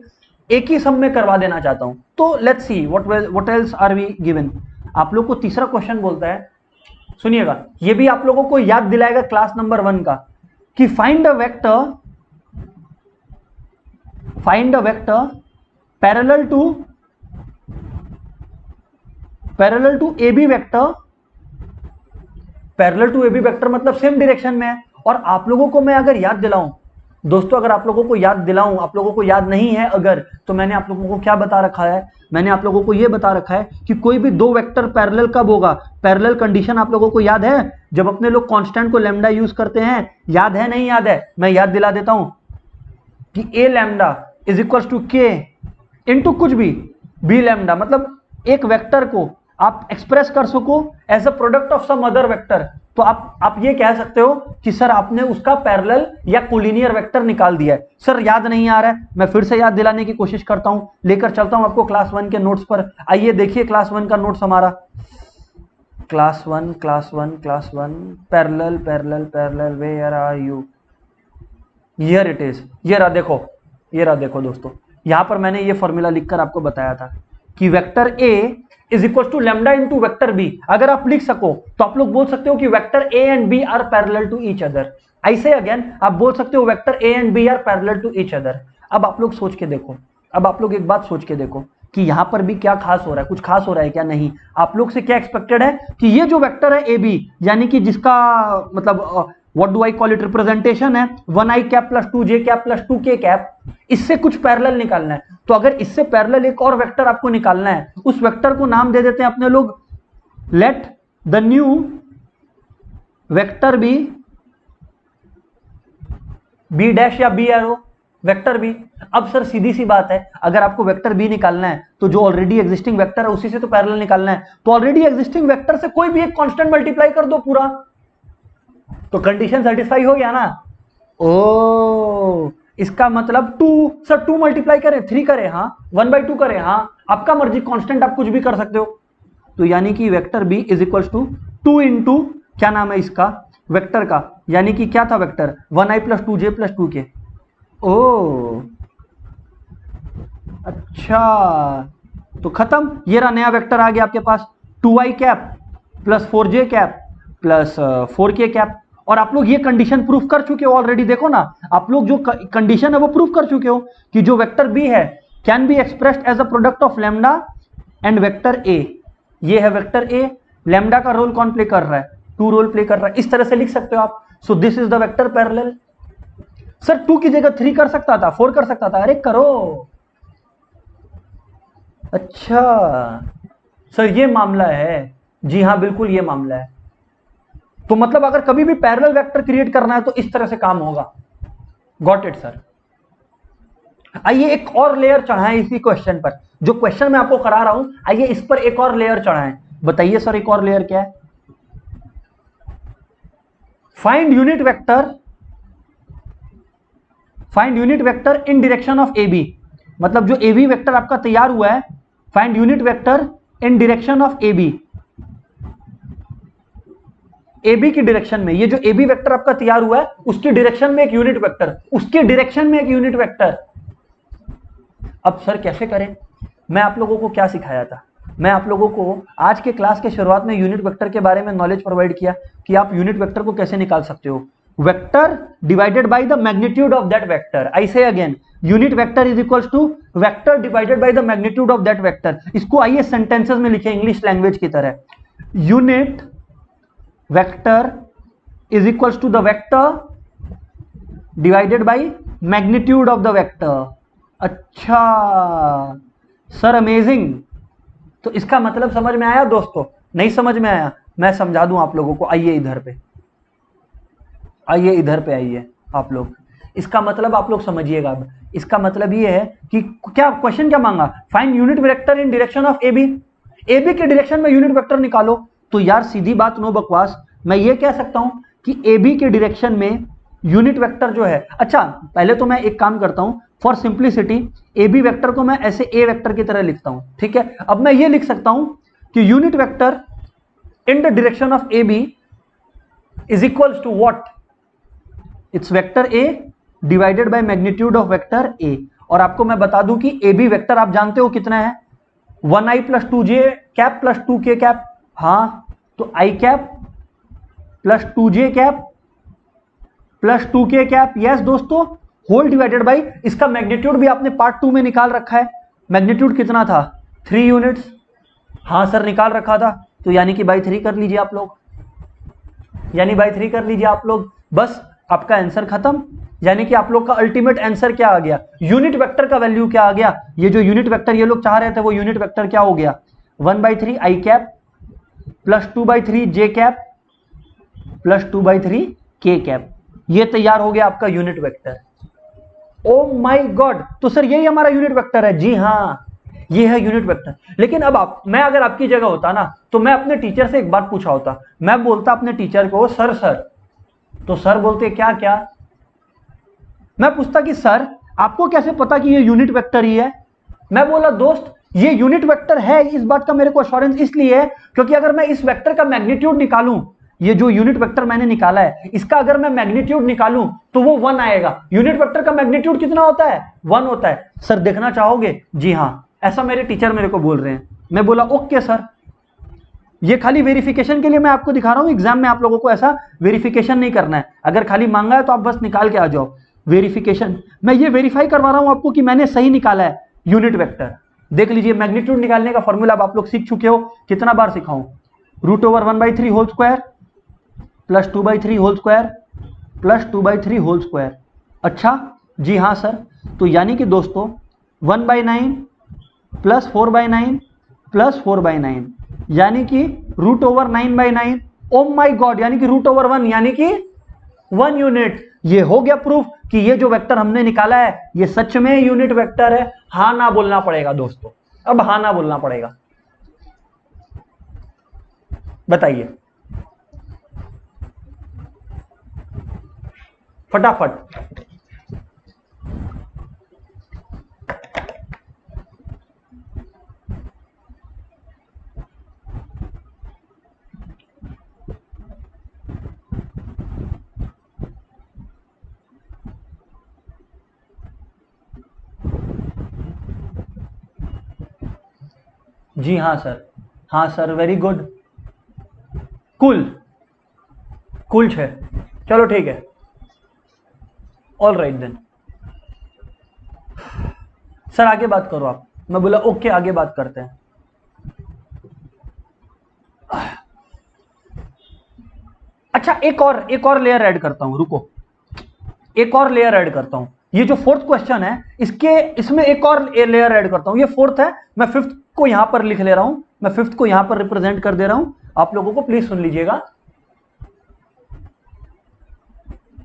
एक ही सम में करवा देना चाहता हूं। तो let's see what else are we given. आप लोग को तीसरा क्वेश्चन बोलता है, सुनिएगा, ये भी आप लोगों को याद दिलाएगा क्लास नंबर 1 का, कि find a vector find a vector parallel to A B vector, parallel to A B vector मतलब सेम डायरेक्शन में है। और आप लोगों को मैं अगर याद दिलाऊं दोस्तों, अगर आप लोगों को याद दिलाऊं, आप लोगों को याद नहीं है अगर, तो मैंने आप लोगों को क्या बता रखा है, मैंने आप लोगों को यह बता रखा है कि कोई भी दो वेक्टर पैरेलल कब होगा। पैरेलल कंडीशन आप लोगों को याद है, जब अपने लोग कांस्टेंट को लैम्डा यूज करते हैं, याद है नहीं याद है, मैं याद दिला देता हूं कि ए लैम्डा इज इक्वल टू के इंटू कुछ भी बी लैम्डा, मतलब एक वेक्टर को आप एक्सप्रेस कर सको as a product of some other vector. तो आप ये कह सकते हो कि सर आपने उसका पैरेलल या कोलिनियर वेक्टर निकाल दिया है। सर याद नहीं आ रहा है, मैं फिर से याद दिलाने की कोशिश करता हूं, लेकर चलता हूं आपको क्लास 1 के नोट्स पर। आइए देखिए क्लास 1 का नोट्स हमारा, class 1 parallel parallel parallel, where are you, here it is. ये रहा देखो, ये रहा देखो दोस्तों, यहां पर मैंने ये फॉर्मूला लिखकर आपको बताया था कि vector A is equal to lambda into vector B. अगर आप लिख सको तो आप लोग बोल सकते हो कि vector A and B are parallel to each other. ऐसे अगेन आप बोल सकते हो vector A and B are parallel to each other. अब आप लोग सोच के देखो, अब आप लोग एक बात सोच के देखो कि यहां पर भी क्या खास हो रहा है, कुछ खास हो रहा है क्या? नहीं। आप लोग से क्या एक्सपेक्टेड है कि ये जो वेक्टर है ए बी, यानी कि जिसका मतलब what do I call it, representation है 1i cap plus 2j cap plus 2k cap, इससे कुछ पैरेलल निकालना है। तो अगर इससे पैरेलल एक और वेक्टर आपको निकालना है, उस वेक्टर को नाम दे देते हैं अपने लोग, let the new vector B B dash या बी एरो वेक्टर बी। अब सर सीधी सी बात है, अगर आपको वेक्टर बी निकालना है तो जो ऑलरेडी एग्जिस्टिंग वेक्टर है उसी से तो पैरेलल निकालना है। तो ऑलरेडी एग्जिस्टिंग वेक्टर से कोई भी एक कांस्टेंट मल्टीप्लाई कर दो पूरा, तो कंडीशन सेटिस्फाई हो गया ना। ओ इसका मतलब 2, सर 2 मल्टीप्लाई करें 3 करें, हाँ 1/2 करें, हाँ आपका मर्जी, कांस्टेंट आप कुछ भी कर सकते हो। तो यानी कि vector B is equal to 2 into क्या नाम है इसका वेक्टर का, यानी कि क्या था vector 1i plus 2j plus 2k। ओ अच्छा, तो खत्म, ये रहा नया वेक्टर आ गया आपके पास 2i cap plus 4j cap plus 4k cap. और आप लोग ये कंडीशन प्रूफ कर चुके हो ऑलरेडी, देखो ना आप लोग जो कंडीशन है वो प्रूफ कर चुके हो कि जो वेक्टर बी है can be expressed as a product of lambda and vector A. ये है वेक्टर ए, लैम्डा का रोल कौन प्ले कर रहा है, 2 रोल प्ले कर रहा है, इस तरह से लिख सकते हो आप। So this is the vector parallel. Sir 2 की जगह 3 कर सकता था, 4 कर सकता था, अरे करो। अच्छा सर ये मामला है, जी हाँ बिल्कुल ये मामला है। तो मतलब अगर कभी भी पैरेलल वेक्टर क्रिएट करना है तो इस तरह से काम होगा। Got it sir. आइए एक और लेयर चढ़ाएं इसी क्वेश्चन पर, जो क्वेश्चन मैं आपको करा रहा हूं, आइए इस पर एक और लेयर चढ़ाएं। बताइए सर एक और लेयर क्या है? Find unit vector in direction of A B. मतलब जो ए बी वेक्टर आपका तैयार हुआ है, find unit vector in direction of A B, A B की डायरेक्शन में। ये जो ए बी वेक्टर आपका तैयार हुआ है उसकी डायरेक्शन में एक यूनिट वेक्टर, उसके डायरेक्शन में एक यूनिट वेक्टर। अब सर कैसे करें? मैं आप लोगों को क्या सिखाया था, मैं आप लोगों को आज के क्लास के शुरुआत में यूनिट वेक्टर के बारे में नॉलेज प्रोवाइड किया कि आप यूनिट वेक्टर को कैसे निकाल सकते हो। Vector divided by the magnitude of that vector. I say again, unit vector is equals to vector divided by the magnitude of that vector. इसको आइए सेंटेंसेस में लिखें इंग्लिश लैंग्वेज की तरह। Unit vector is equals to the vector divided by magnitude of the vector. अच्छा सर अमेजिंग। तो इसका मतलब समझ में आया दोस्तों? नहीं समझ में आया? मैं समझा दूं आप लोगों को। आइए इधर पे, आइए इधर पे आइए आप लोग। इसका मतलब आप लोग समझिएगा अब। इसका मतलब ये है कि क्या क्वेश्चन क्या मांगा, find unit vector in direction of A B. A B के डायरेक्शन में यूनिट वेक्टर निकालो। तो यार सीधी बात, नो बकवास, मैं ये कह सकता हूं कि ए बी के डायरेक्शन में यूनिट वेक्टर जो है, अच्छा पहले तो मैं एक काम करता हूं, for simplicity A B vector को मैं ऐसे ए वेक्टर की तरह लिखता हूं, ठीक है। अब मैं ये लिख सकता हूं कि unit vector in the direction of A B is equals to what, it's vector A divided by magnitude of vector A. और आपको मैं बता दूं कि ए बी वेक्टर आप जानते हो कितना है, 1i plus 2j cap plus 2k cap. हाँ तो i cap plus 2j cap plus 2k cap. Yes दोस्तों, होल डिवाइडेड बाई इसका मैग्नीट्यूड भी आपने पार्ट 2 में निकाल रखा है। मैग्नीट्यूड कितना था 3 यूनिट्स। हाँ सर निकाल रखा था, तो यानी कि बाई 3 कर लीजिए आप लोग, यानी बाई 3 कर लीजिए आप लोग, बस आपका आंसर खत्म। यानी कि आप लोग का अल्टीमेट आंसर क्या आ गया, यूनिट वेक्टर का वैल्यू क्या आ गया, ये जो यूनिट वेक्टर ये लोग चाह रहे थे वो यूनिट वेक्टर क्या हो गया 1/3 आई कैप प्लस 2/3 जे कैप प्लस 2/3 के कैप, ये तैयार हो गया आपका unit vector. Oh my God, तो सर यही हमारा यूनिट वेक्टर है। जी हाँ ये है यूनिट वेक्टर। लेकिन अब मैं अगर आपकी जगह होता ना तो मैं अपने टीचर से एक बात पूछा होता, मैं बोलता अपने टीचर को सर सर, तो सर बोलते क्या क्या, मैं पूछता कि सर आपको कैसे पता कि ये यूनिट वेक्टर ही है। मैं बोला दोस्त ये यूनिट वेक्टर है, इस बात का मेरे को अश्योरेंस इसलिए है क्योंकि अगर मैं इस वेक्टर का मैग्नीट्यूड निकालूं, ये जो यूनिट वेक्टर मैंने निकाला है इसका अगर मैं मैग्नीट्यूड निकालूं तो वो 1 आएगा। यूनिट वेक्टर का मैग्नीट्यूड कितना होता है 1 होता है। सर देखना चाहोगे, जी हाँ, ऐसा मेरे टीचर मेरे को बोल रहे हैं। मैं बोला ओके सर, ये खाली वेरिफिकेशन के लिए मैं आपको दिखा रहा हूं, एग्जाम में आप लोगों को ऐसा वेरिफिकेशन नहीं करना है, अगर खाली मांगा है तो आप बस निकाल के आ जाओ। वेरिफिकेशन मैं ये वेरीफाई करवा रहा हूं आपको कि मैंने सही निकाला है यूनिट वेक्टर। देख लीजिए मैग्नीट्यूड निकालने का फॉर्मूला आप लोग सीख चुके हो, कितना बार सिखाऊं, √1/3 whole square plus 2/3 whole square plus 2/3 whole square. अच्छा जी हाँ सर, तो यानी कि दोस्तों 1/9 प्लस 4/9 प्लस 4/9 यानी कि √9/9। ओ माय गॉड, यानी कि √1 यानी कि 1 यूनिट। ये हो गया प्रूफ कि ये जो वेक्टर हमने निकाला है ये सच में यूनिट वेक्टर है। हाँ ना बोलना पड़ेगा दोस्तों, अब हाँ ना बोलना पड़ेगा, बताइए फटाफट। जी हाँ सर, हाँ सर वेरी गुड, कुल कुल 6, चलो ठीक है, ऑल राइट देन। सर आगे बात करो आप, मैं बोला ओके आगे बात करते हैं। अच्छा एक और लेयर ऐड करता हूं, रुको, एक और लेयर ऐड करता हूं। ये जो 4th क्वेश्चन है इसमें एक और लेयर ऐड करता हूं। ये 4th है, मैं 5th को यहां पर लिख ले रहा हूं, मैं 5th को यहां पर रिप्रेजेंट कर दे रहा हूं। आप लोगों को प्लीज सुन लीजिएगा,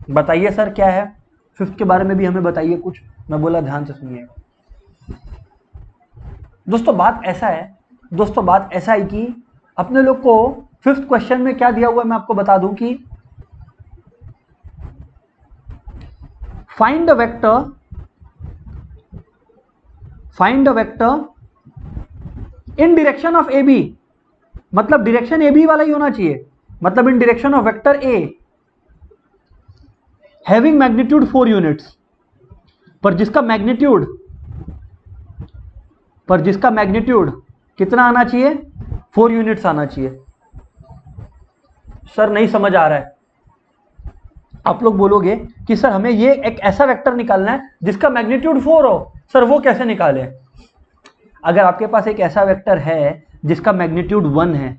बताइए सर क्या है 5th के बारे में भी हमें बताइए कुछ। मैं बोला ध्यान से सुनिएगा दोस्तों। बात ऐसा है कि अपने लोग को 5th क्वेश्चन में क्या दिया हुआ है मैं आपको बता दूं कि find a vector in direction of A B, मतलब डायरेक्शन ए बी वाला ही होना चाहिए, मतलब in direction of vector A having magnitude 4 units, पर जिसका मैग्नीट्यूड कितना आना चाहिए 4 यूनिट्स आना चाहिए। सर नहीं समझ आ रहा है, आप लोग बोलोगे कि सर हमें ये एक ऐसा वेक्टर निकालना है जिसका मैग्नीट्यूड 4 हो। सर वो कैसे निकालें? अगर आपके पास एक ऐसा वेक्टर है जिसका मैग्नीट्यूड 1 है,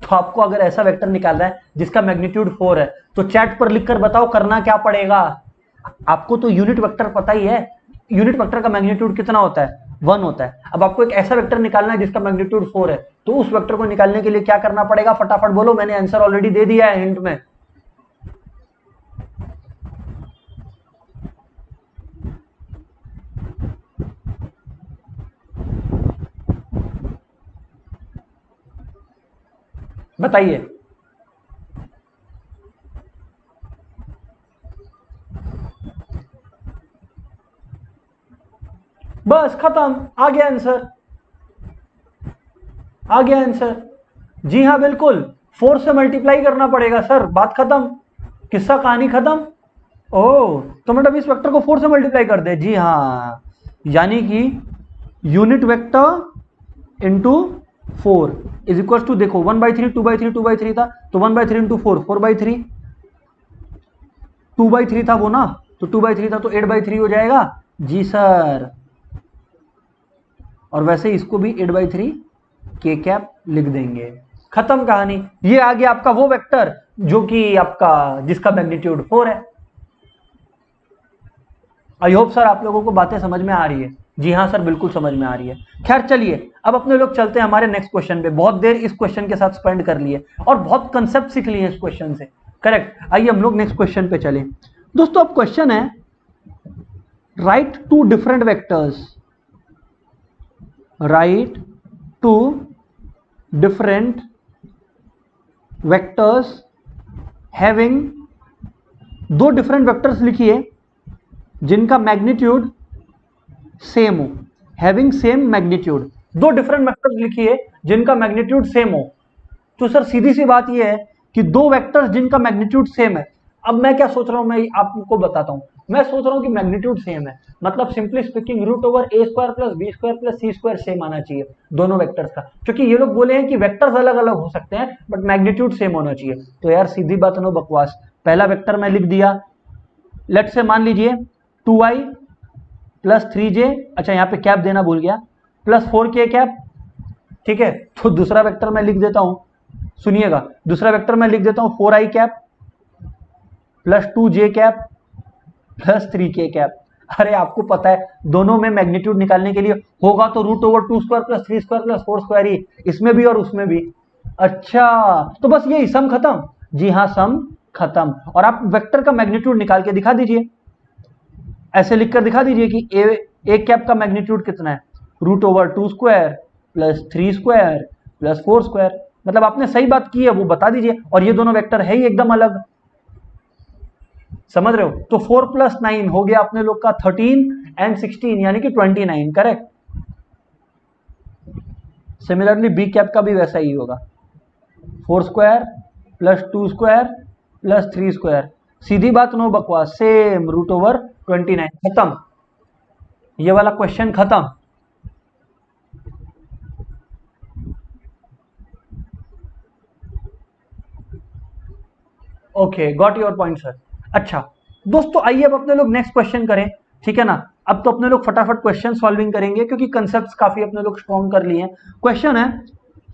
तो आपको अगर ऐसा वेक्टर निकालना है जिसका मैग्नीट्यूड 4 है, तो चैट पर लिखकर बताओ करना क्या पड़ेगा। आपको तो यूनिट वेक्टर पता ही है, यूनिट वेक्टर का मैग्नीट्यूड कितना होता है 1 होता है। अब आपको एक ऐसा वेक्टर निकालना है जिसका मैग्नीट्यूड 4 है, तो उस वेक्टर को निकालने के लिए क्या करना पड़ेगा, फटाफट बोलो, मैंने आंसर ऑलरेडी दे दिया है हिंट में। बताइए। बस खत्म, आ गया आंसर, आ गया आंसर। जी हाँ बिल्कुल, 4 से मल्टीप्लाई करना पड़ेगा सर, बात खत्म, किस्सा कहानी खत्म। ओह तो मतलब इस वेक्टर को 4 से मल्टीप्लाई कर दे। जी हाँ, यानी कि unit vector into 4 is equal to, देखो 1/3 2/3 2/3 था, तो 1/3 इंटू 4 4/3 2/3 था वो ना, तो 2/3 था तो 8/3 हो जाएगा। जी सर। और वैसे इसको भी 8/3 के कैप लिख देंगे। खत्म कहानी। ये आ गया आपका वो वेक्टर जो कि आपका जिसका मैग्नीट्यूड 4 है। आई होप सर आप लोगों को बातें समझ में आ रही है। जी हाँ सर, बिल्कुल समझ में आ रही है। खैर चलिए, अब अपने लोग चलते हैं हमारे नेक्स्ट क्वेश्चन पे। बहुत देर इस क्वेश्चन के साथ स्पेंड कर लिए और बहुत कंसेप्ट सीख लिए इस क्वेश्चन से। करेक्ट। आइए हम लोग नेक्स्ट क्वेश्चन पे चलें। दोस्तों अब क्वेश्चन है, write two different vectors, write two different vectors having, दो डिफरेंट वेक्टर्स लिखिए जिनका मैग्नीट्यूड सेम हो। हैविंग सेम मैग्नीट्यूड, दो डिफरेंट वेक्टर्स लिखिए जिनका मैग्नीट्यूड सेम हो। तो सर सीधी सी बात यह है कि दो वेक्टर्स जिनका मैग्नीट्यूड सेम है। अब मैं क्या सोच रहा हूं, मैं आपको बताता हूं। मैं सोच रहा हूं कि मैग्नीट्यूड सेम है, मतलब simply speaking √a² + b² + c² same आना चाहिए दोनों वेक्टर्स का। क्योंकि ये लोग बोले हैं कि वेक्टर्स अलग अलग हो सकते हैं बट मैग्नीट्यूड सेम होना चाहिए। तो यार सीधी बात, नो बकवास। पहला वेक्टर मैं लिख दिया, लेट से मान लीजिए 2i + 3j, अच्छा यहाँ पे कैप देना भूल गया, +4k कैप। ठीक है, तो दूसरा वेक्टर मैं लिख देता हूं, सुनिएगा, दूसरा वेक्टर मैं लिख देता हूं 4i cap +2j cap +3k cap. अरे आपको पता है दोनों में मैग्नीट्यूड निकालने के लिए होगा तो √2² + 3² + 4² ही, इसमें भी और उसमें भी। अच्छा तो बस ये सम खत्म। जी हाँ, सम खत्म। और आप वेक्टर का मैग्नीट्यूड निकाल के दिखा दीजिए, ऐसे लिखकर दिखा दीजिए कि ए कैप का मैग्नीट्यूड कितना है, √2² + 3² + 4²। मतलब आपने सही बात की है वो बता दीजिए। और ये दोनों वेक्टर है ही एकदम अलग, समझ रहे हो। तो 4 + 9 हो गया अपने लोग का 13 and 16 यानी कि 29। करेक्ट। सिमिलरली बी कैप का भी वैसा ही होगा, 4² + 2² + 3²। सीधी बात, नो बकवास, सेम √29। खत्म, ये वाला क्वेश्चन खत्म। Okay, got your point sir. अच्छा दोस्तों आइए अब अपने लोग नेक्स्ट क्वेश्चन करें, ठीक है ना। अब तो अपने लोग फटाफट क्वेश्चन सॉल्विंग करेंगे क्योंकि कंसेप्ट्स काफी अपने लोग स्ट्रॉन्ग कर लिए हैं। क्वेश्चन है,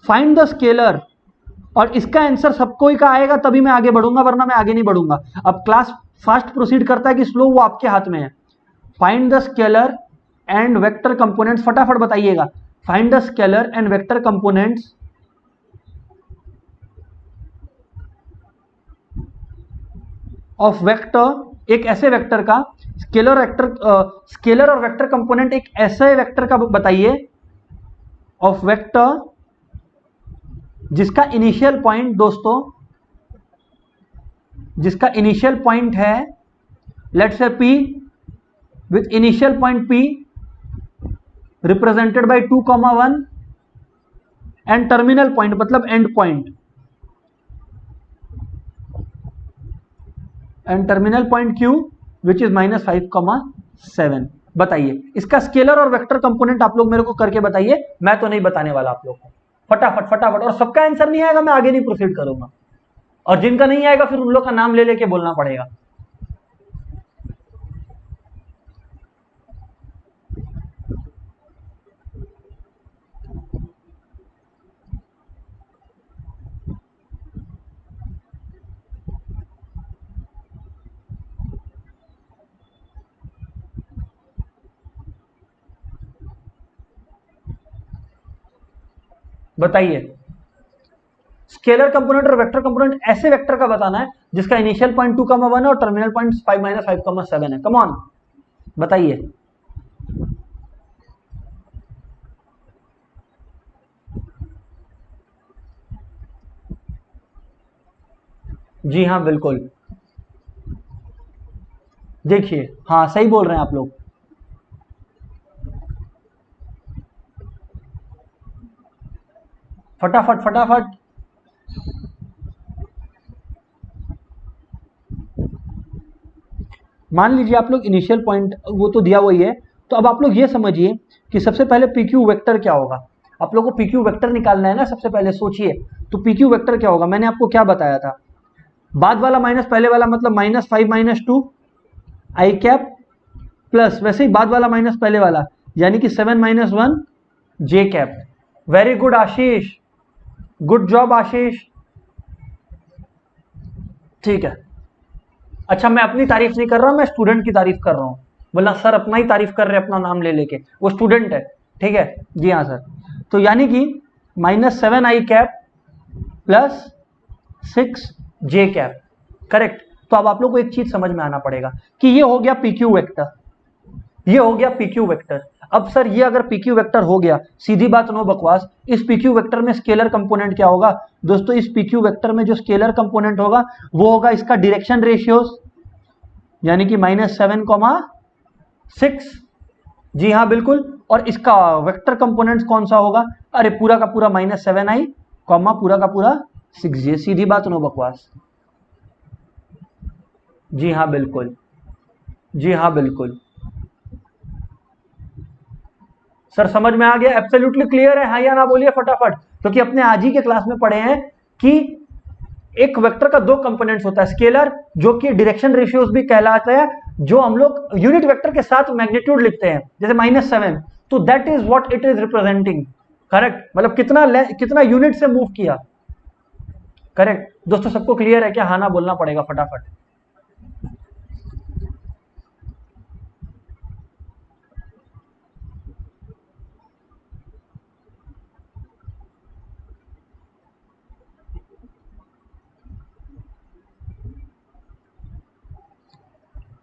फाइंड द स्केलर, और इसका आंसर सबको ही का आएगा तभी मैं आगे बढ़ूंगा, वरना मैं आगे नहीं बढ़ूंगा। अब क्लास फास्ट प्रोसीड करता है कि स्लो, वो आपके हाथ में है। Find the scalar and vector components, फटाफट बताइएगा। Find the scalar and vector components of vector, एक ऐसे वेक्टर का स्केलर वेक्टर, स्केलर और वेक्टर कंपोनेंट एक ऐसे वेक्टर का बताइए ऑफ वेक्टर जिसका इनिशियल पॉइंट, दोस्तों जिसका इनिशियल पॉइंट है let's say p, with initial point p represented by 2,1 and terminal point मतलब end point, and terminal point q which is -5,7। बताइए इसका स्केलर और वेक्टर कंपोनेंट आप लोग मेरे को करके बताइए, मैं तो नहीं बताने वाला आप लोग को। फटाफट फटाफट, और सबका आंसर नहीं आएगा मैं आगे नहीं प्रोसीड करूंगा, और जिनका नहीं आएगा फिर उन लोग का नाम ले लेके बोलना पड़ेगा। बताइए, स्केलर कंपोनेंट और वेक्टर कंपोनेंट ऐसे वेक्टर का बताना है जिसका इनिशियल पॉइंट 2,1 है और टर्मिनल पॉइंट 5-5,7 है। कम ऑन बताइए। जी हाँ बिल्कुल, देखिए हाँ सही बोल रहे हैं आप लोग। फटाफट फटाफट, मान लीजिए आप लोग इनिशियल पॉइंट वो तो दिया वही है, तो अब आप लोग ये समझिए कि सबसे पहले पी क्यू वेक्टर क्या होगा। आप लोग को पी क्यू वेक्टर निकालना है ना, सबसे पहले सोचिए तो पी क्यू वेक्टर क्या होगा। मैंने आपको क्या बताया था, बाद वाला माइनस पहले वाला मतलब -5 - 2 आई कैप प्लस वैसे ही बाद वाला माइनस पहले वाला, यानी कि 7 - 1 जे कैप। वेरी गुड आशीष, गुड जॉब आशीष। ठीक है, अच्छा मैं अपनी तारीफ नहीं कर रहा, मैं स्टूडेंट की तारीफ कर रहा हूं। बोला सर अपना ही तारीफ कर रहे अपना नाम ले लेके, वो स्टूडेंट है। ठीक है जी हाँ सर। तो यानी कि -7 आई कैप प्लस 6 जे कैप, करेक्ट। तो अब आप लोग को एक चीज समझ में आना पड़ेगा कि ये हो गया पीक्यू वेक्टर, ये हो गया पीक्यू वेक्टर। अब सर ये अगर पीक्यू वेक्टर हो गया, सीधी बात नो बकवास, इस पीक्यू वेक्टर में स्केलर कंपोनेंट क्या होगा दोस्तों? इस पीक्यू वेक्टर में जो स्केलर कंपोनेंट होगा वो होगा इसका डायरेक्शन रेशियोज, यानी कि -7,6। जी हाँ बिल्कुल। और इसका वेक्टर कंपोनेंट कौन सा होगा? अरे पूरा का पूरा -7i, पूरा का पूरा 6j। सीधी बात नो बकवास। जी हाँ बिल्कुल, जी हाँ बिल्कुल सर, समझ में आ गया? एब्सोल्युटली क्लियर है, हाँ या ना बोलिए फटाफट। क्योंकि अपने आज ही के क्लास में पढ़े हैं कि एक वेक्टर का दो कंपोनेंट्स होता है, स्केलर जो कि डायरेक्शन रेशियोज भी कहलाता है, जो हम लोग यूनिट वेक्टर के साथ मैग्नीट्यूड लिखते हैं, जैसे -7, तो that is what it is representing, correct. मतलब कितना यूनिट से मूव किया, करेक्ट। दोस्तों सबको क्लियर है क्या? हाँ ना बोलना पड़ेगा फटाफट।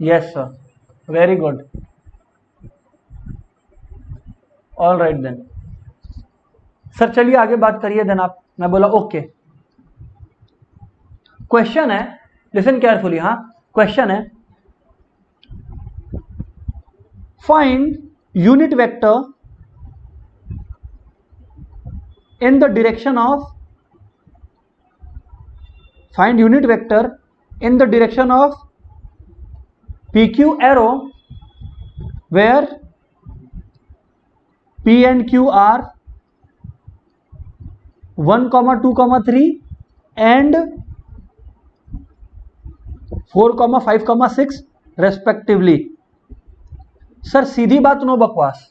Yes sir, very good, all right then sir, चलिए आगे बात करिए। देन आप, मैं बोला ओके। क्वेश्चन है, लिसन केयरफुली, हाँ क्वेश्चन है, find unit vector in the direction of, find unit vector in the direction of PQ arrow where P and Q are 1, 2, 3 and 4, 5, 6 respectively। Sir सीधी बात नो बकवास,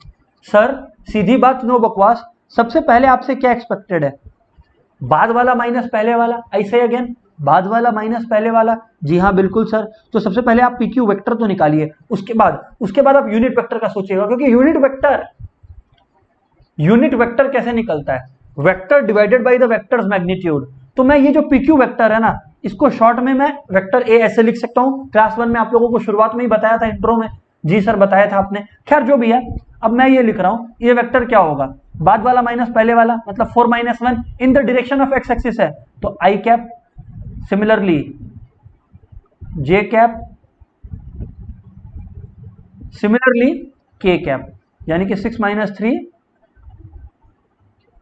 सर सीधी बात नो बकवास। सबसे पहले आपसे क्या एक्सपेक्टेड है? बाद वाला माइनस पहले वाला, ऐसे अगेन बाद वाला माइनस पहले वाला। जी हाँ बिल्कुल सर। तो सबसे पहले आप पीक्यू वेक्टर तो निकालिए, उसके बाद आप यूनिट वेक्टर का सोचिएगा, क्योंकि यूनिट वेक्टर कैसे निकलता है? Vector divided by the vectors magnitude. तो मैं ये जो पीक्यू वेक्टर है ना, इसको शॉर्ट में मैं वेक्टर ए ऐसे लिख सकता हूं। क्लास 1 में आप लोगों को शुरुआत में ही बताया था, इंट्रो में। जी सर बताया था आपने, खैर जो भी है। अब मैं ये लिख रहा हूं, ये वेक्टर क्या होगा? बाद वाला माइनस पहले वाला, मतलब 4 - 1 इन the direction of X axis है, तो आई कैप, सिमिलरली जे कैप, सिमिलरली के कैप, यानी कि 6 - 3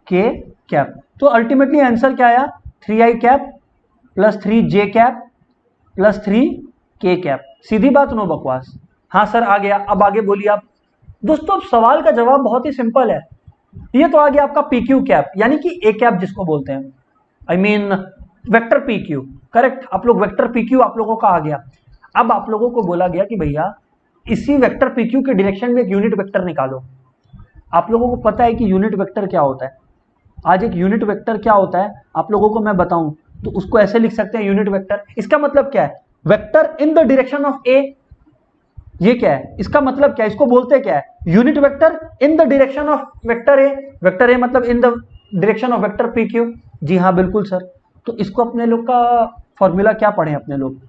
के कैप। तो अल्टीमेटली आंसर क्या आया? 3i cap plus 3j cap plus 3k cap. सीधी बात नो बकवास। हाँ सर आ गया। अब आगे बोलिए आप। दोस्तों अब सवाल का जवाब बहुत ही सिंपल है, ये तो आ गया आपका PQ कैप, यानी कि ए कैप जिसको बोलते हैं, I mean vector PQ, correct. आप लोग वेक्टर PQ आप लोगों का आ गया। अब आप लोगों को बोला गया कि भैया इसी वेक्टर PQ के डायरेक्शन में एक यूनिट वेक्टर निकालो। आप लोगों को पता है कि यूनिट वेक्टर क्या होता है? आज एक यूनिट वेक्टर क्या होता है आप लोगों को मैं बताऊं, तो उसको ऐसे लिख सकते हैं, यूनिट वेक्टर, इसका मतलब क्या है? Vector in the direction of A. ये क्या है? इसका मतलब क्या है? इसको बोलते क्या है? Unit vector in the direction of vector A. Vector A मतलब in the direction of vector PQ। जी हाँ बिल्कुल सर। तो इसको अपने लोग का फॉर्मूला क्या पढ़े अपने लोग?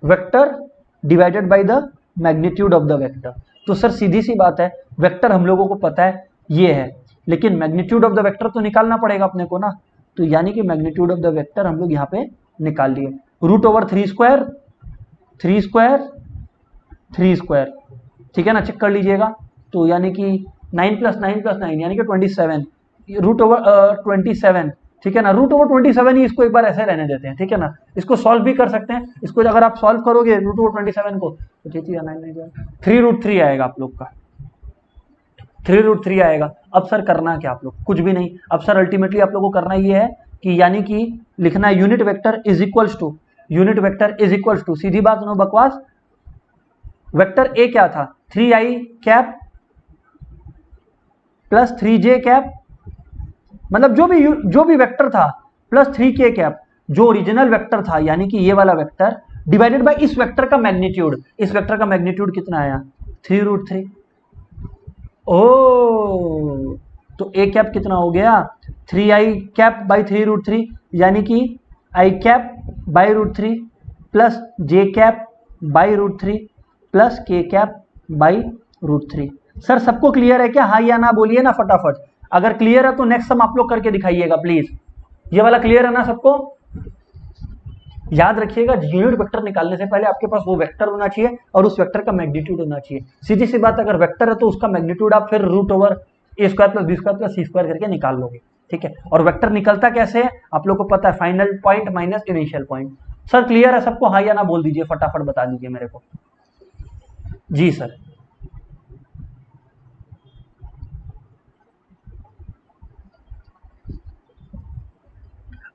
Vector divided by the magnitude of the vector. तो सर सीधी सी बात है, वेक्टर हम लोगों को पता है ये है, लेकिन मैग्नीट्यूड ऑफ द वेक्टर तो निकालना पड़ेगा अपने को ना। तो यानी कि मैग्नीट्यूड ऑफ द वेक्टर हम लोग यहाँ पे निकाल लिए, √3 स्क्वायर 3 स्क्वायर 3 स्क्वायर, ठीक है ना, चेक कर लीजिएगा। तो यानी कि 9 + 9 + 9 यानी कि 27, √27, ठीक है ना। √27 ही इसको एक बार ऐसे रहने देते हैं, ठीक है ना। इसको सॉल्व भी कर सकते हैं, इसको अगर आप सॉल्व करोगे √27 को तो 3√3 आएगा आप लोग का, 3√3 आएगा। अब सर करना क्या आप लोग? कुछ भी नहीं। अब सर अल्टीमेटली आप लोगों को करना ये है कि यानी कि लिखना है unit vector is equals to, सीधी बात नो बकवास, वेक्टर ए क्या था, 3i cap plus 3j cap, मतलब जो भी वेक्टर था प्लस 3k कैप, जो ओरिजिनल वेक्टर था यानी कि ये वाला वेक्टर डिवाइडेड बाय इस वेक्टर का मैग्नीट्यूड। इस वेक्टर का मैग्नीट्यूड कितना आया, 3√3। ओ तो ए कैप कितना हो गया, 3i कैप बाई 3√3 यानी कि i cap by √3 plus j cap by √3 plus k cap by √3। Sir सबको क्लियर है क्या, हाँ या ना बोलिए ना फटाफट। अगर क्लियर है तो नेक्स्ट सम आप लोग करके दिखाइएगा प्लीज। ये वाला क्लियर है ना सबको। याद रखिएगा यूनिट वेक्टर निकालने से पहले आपके पास वो वेक्टर होना चाहिए और उस वेक्टर का मैग्नीट्यूड होना चाहिए। सीधी सी बात, अगर वेक्टर है तो उसका मैग्नीट्यूड आप फिर √a² plus b² plus c² करके निकाल लोगे, ठीक है। और वेक्टर निकलता कैसे है आप लोग को पता है, final point minus initial point. Sir clear है सबको, हाँ या ना बोल दीजिए, फटाफट बता दीजिए मेरे को। जी सर,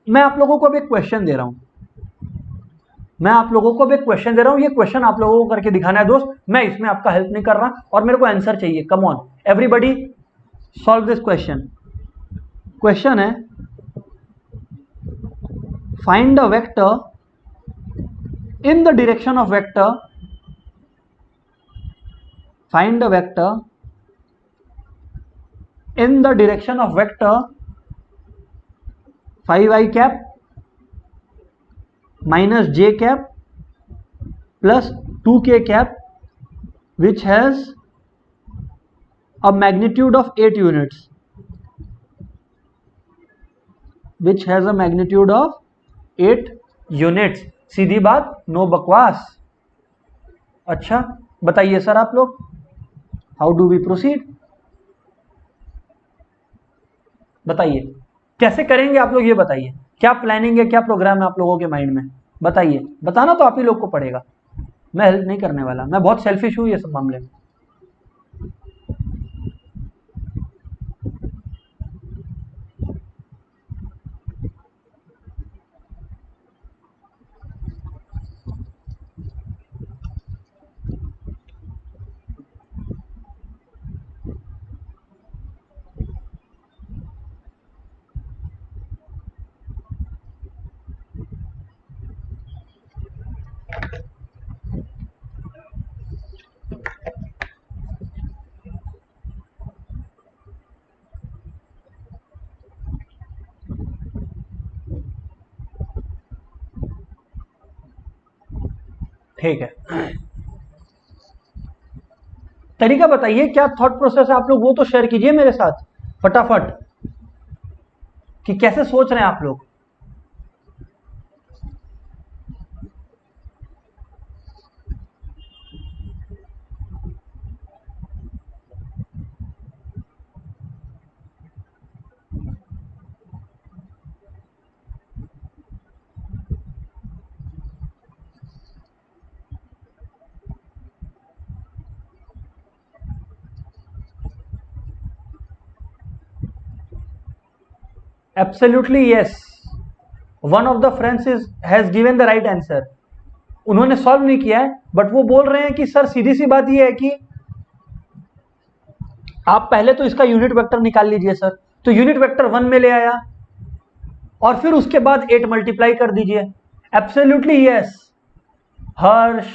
मैं आप लोगों को अब एक क्वेश्चन दे रहा हूं, ये क्वेश्चन आप लोगों को करके दिखाना है दोस्त। मैं इसमें आपका हेल्प नहीं कर रहा और मेरे को आंसर चाहिए। Come on everybody, solve this question. Question है find the vector in the direction of vector, find the vector in the direction of vector 5i cap minus j cap plus 2k cap which has a magnitude of 8 units, which has a magnitude of 8 units। सीधी बात, नो बकवास। अच्छा बताइए सर आप लोग, हाउ डू वी प्रोसीड, बताइए कैसे करेंगे आप लोग, ये बताइए क्या प्लानिंग है, क्या प्रोग्राम है आप लोगों के माइंड में, बताइए। बताना तो आप ही लोग को पड़ेगा, मैं हेल्प नहीं करने वाला, मैं बहुत सेल्फिश हूं ये सब मामले में। ठीक है, तरीका बताइए, क्या थॉट प्रोसेस है आप लोग वो तो शेयर कीजिए मेरे साथ फटाफट, कि कैसे सोच रहे हैं आप लोग। Absolutely yes, one of the friends has given the right answer। उन्होंने सॉल्व नहीं किया है बट वो बोल रहे हैं कि सर सीधी सी बात ये है कि आप पहले तो इसका यूनिट वेक्टर निकाल लीजिए सर। तो यूनिट वेक्टर 1 में ले आया और फिर उसके बाद 8 मल्टीप्लाई कर दीजिए। एब्सोल्युटली यस, हर्ष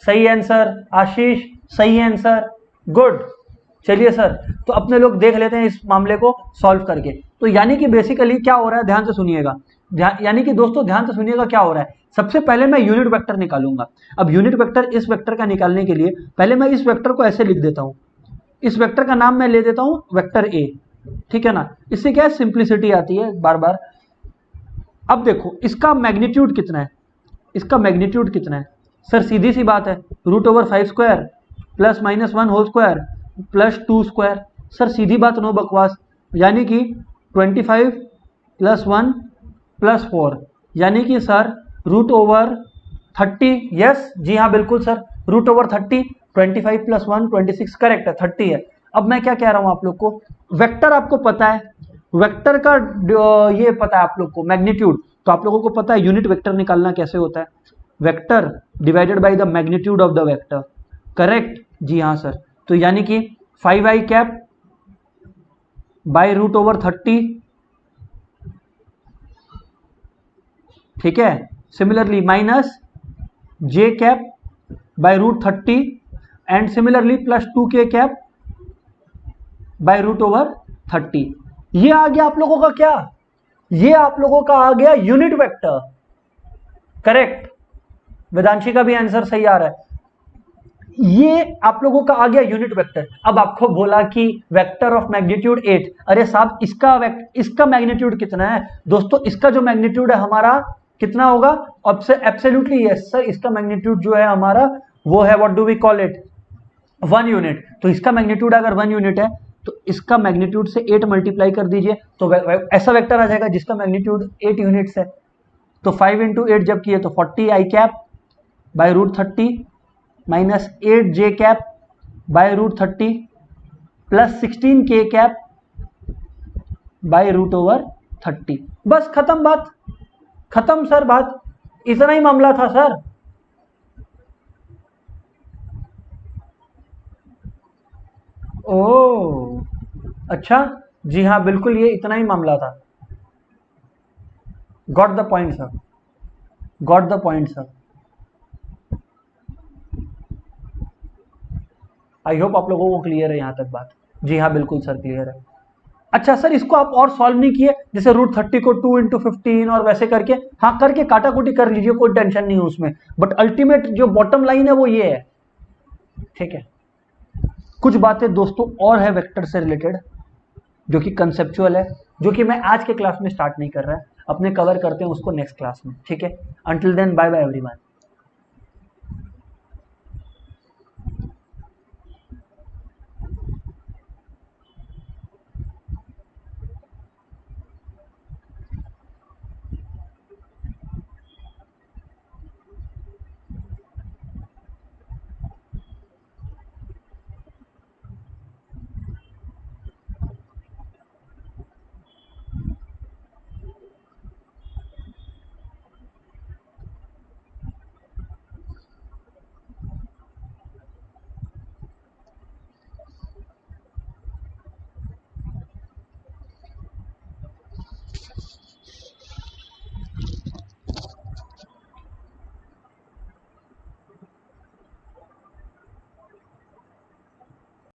सही आंसर, आशीष सही आंसर, गुड। चलिए सर, तो अपने लोग देख लेते हैं इस मामले को सॉल्व करके। तो यानी कि बेसिकली क्या हो रहा है, ध्यान से सुनिएगा, यानी कि दोस्तों ध्यान से सुनिएगा क्या हो रहा है। सबसे पहले मैं यूनिट वेक्टर निकालूंगा। अब यूनिट वेक्टर इस वेक्टर का निकालने के लिए पहले मैं इस वेक्टर को ऐसे लिख देता हूं, इस वेक्टर का नाम मैं ले देता हूं वेक्टर ए, ठीक है ना। इससे क्या है, सिंप्लिसिटी आती है बार बार। अब देखो इसका मैग्नीट्यूड कितना है, इसका मैग्नीट्यूड कितना है सर, सीधी सी बात है √5² plus -1 whole square plus 2²। Sir सीधी बात, नो बकवास, यानी कि 25 + 1 + 4 यानी कि सर √30। यस जी हाँ बिल्कुल सर, √30, 25 + 1 26, करेक्ट है, 30 है। अब मैं क्या कह रहा हूं आप लोग को, वेक्टर आपको पता है, वेक्टर का ये पता है आप लोग को मैग्नीट्यूड, तो आप लोगों को पता है यूनिट वेक्टर निकालना कैसे होता है, vector divided by the magnitude of the vector. Correct, जी हाँ सर। तो यानी कि 5i cap by root over 30, ठीक है। Similarly minus j cap by root 30 and similarly plus 2k cap by root over 30। ये आ गया आप लोगों का क्या, ये आप लोगों का आ गया यूनिट वेक्टर। करेक्ट, वेदांशी का भी आंसर सही आ रहा है। ये आप लोगों का आ गया यूनिट वेक्टर। अब आपको बोला कि वेक्टर ऑफ मैग्नीट्यूड 8, अरे साहब इसका मैग्नीट्यूड कितना है दोस्तों? इसका जो मैग्नीट्यूड है हमारा कितना होगा? एब्सोल्युटली यस सर, इसका मैग्नीट्यूड जो है हमारा वो है, what do we call it, 1 unit. तो इसका मैग्नीट्यूड अगर 1 यूनिट है तो इसका मैग्नीट्यूड से 8 मल्टीप्लाई कर दीजिए तो ऐसा वेक्टर आ जाएगा जिसका मैग्नीट्यूड 8 यूनिट्स है। तो 5 इंटू 8 जब किए तो 40 I cap by root 30 minus 8 J cap by root 30 plus 16 K cap by root over 30। बस खत्म बात, खत्म सर बात, इतना ही मामला था सर। ओ अच्छा, जी हाँ बिल्कुल, ये इतना ही मामला था। Got the point sir, got the point sir. I hope आप लोगों को क्लियर है यहां तक बात। जी हाँ बिल्कुल सर क्लियर है। अच्छा सर, इसको आप और सॉल्व नहीं किए, जैसे रूट 30 को 2 इंटू 15 और वैसे करके, हाँ करके काटाकुटी कर लीजिए, कोई टेंशन नहीं है उसमें, बट अल्टीमेट जो बॉटम लाइन है वो ये है, ठीक है। कुछ बातें दोस्तों और है वेक्टर से रिलेटेड जो कि कंसेप्चुअल है, जो कि मैं आज के क्लास में स्टार्ट नहीं कर रहा है, अपने कवर करते हैं उसको नेक्स्ट क्लास में, ठीक है। Until then bye bye everyone.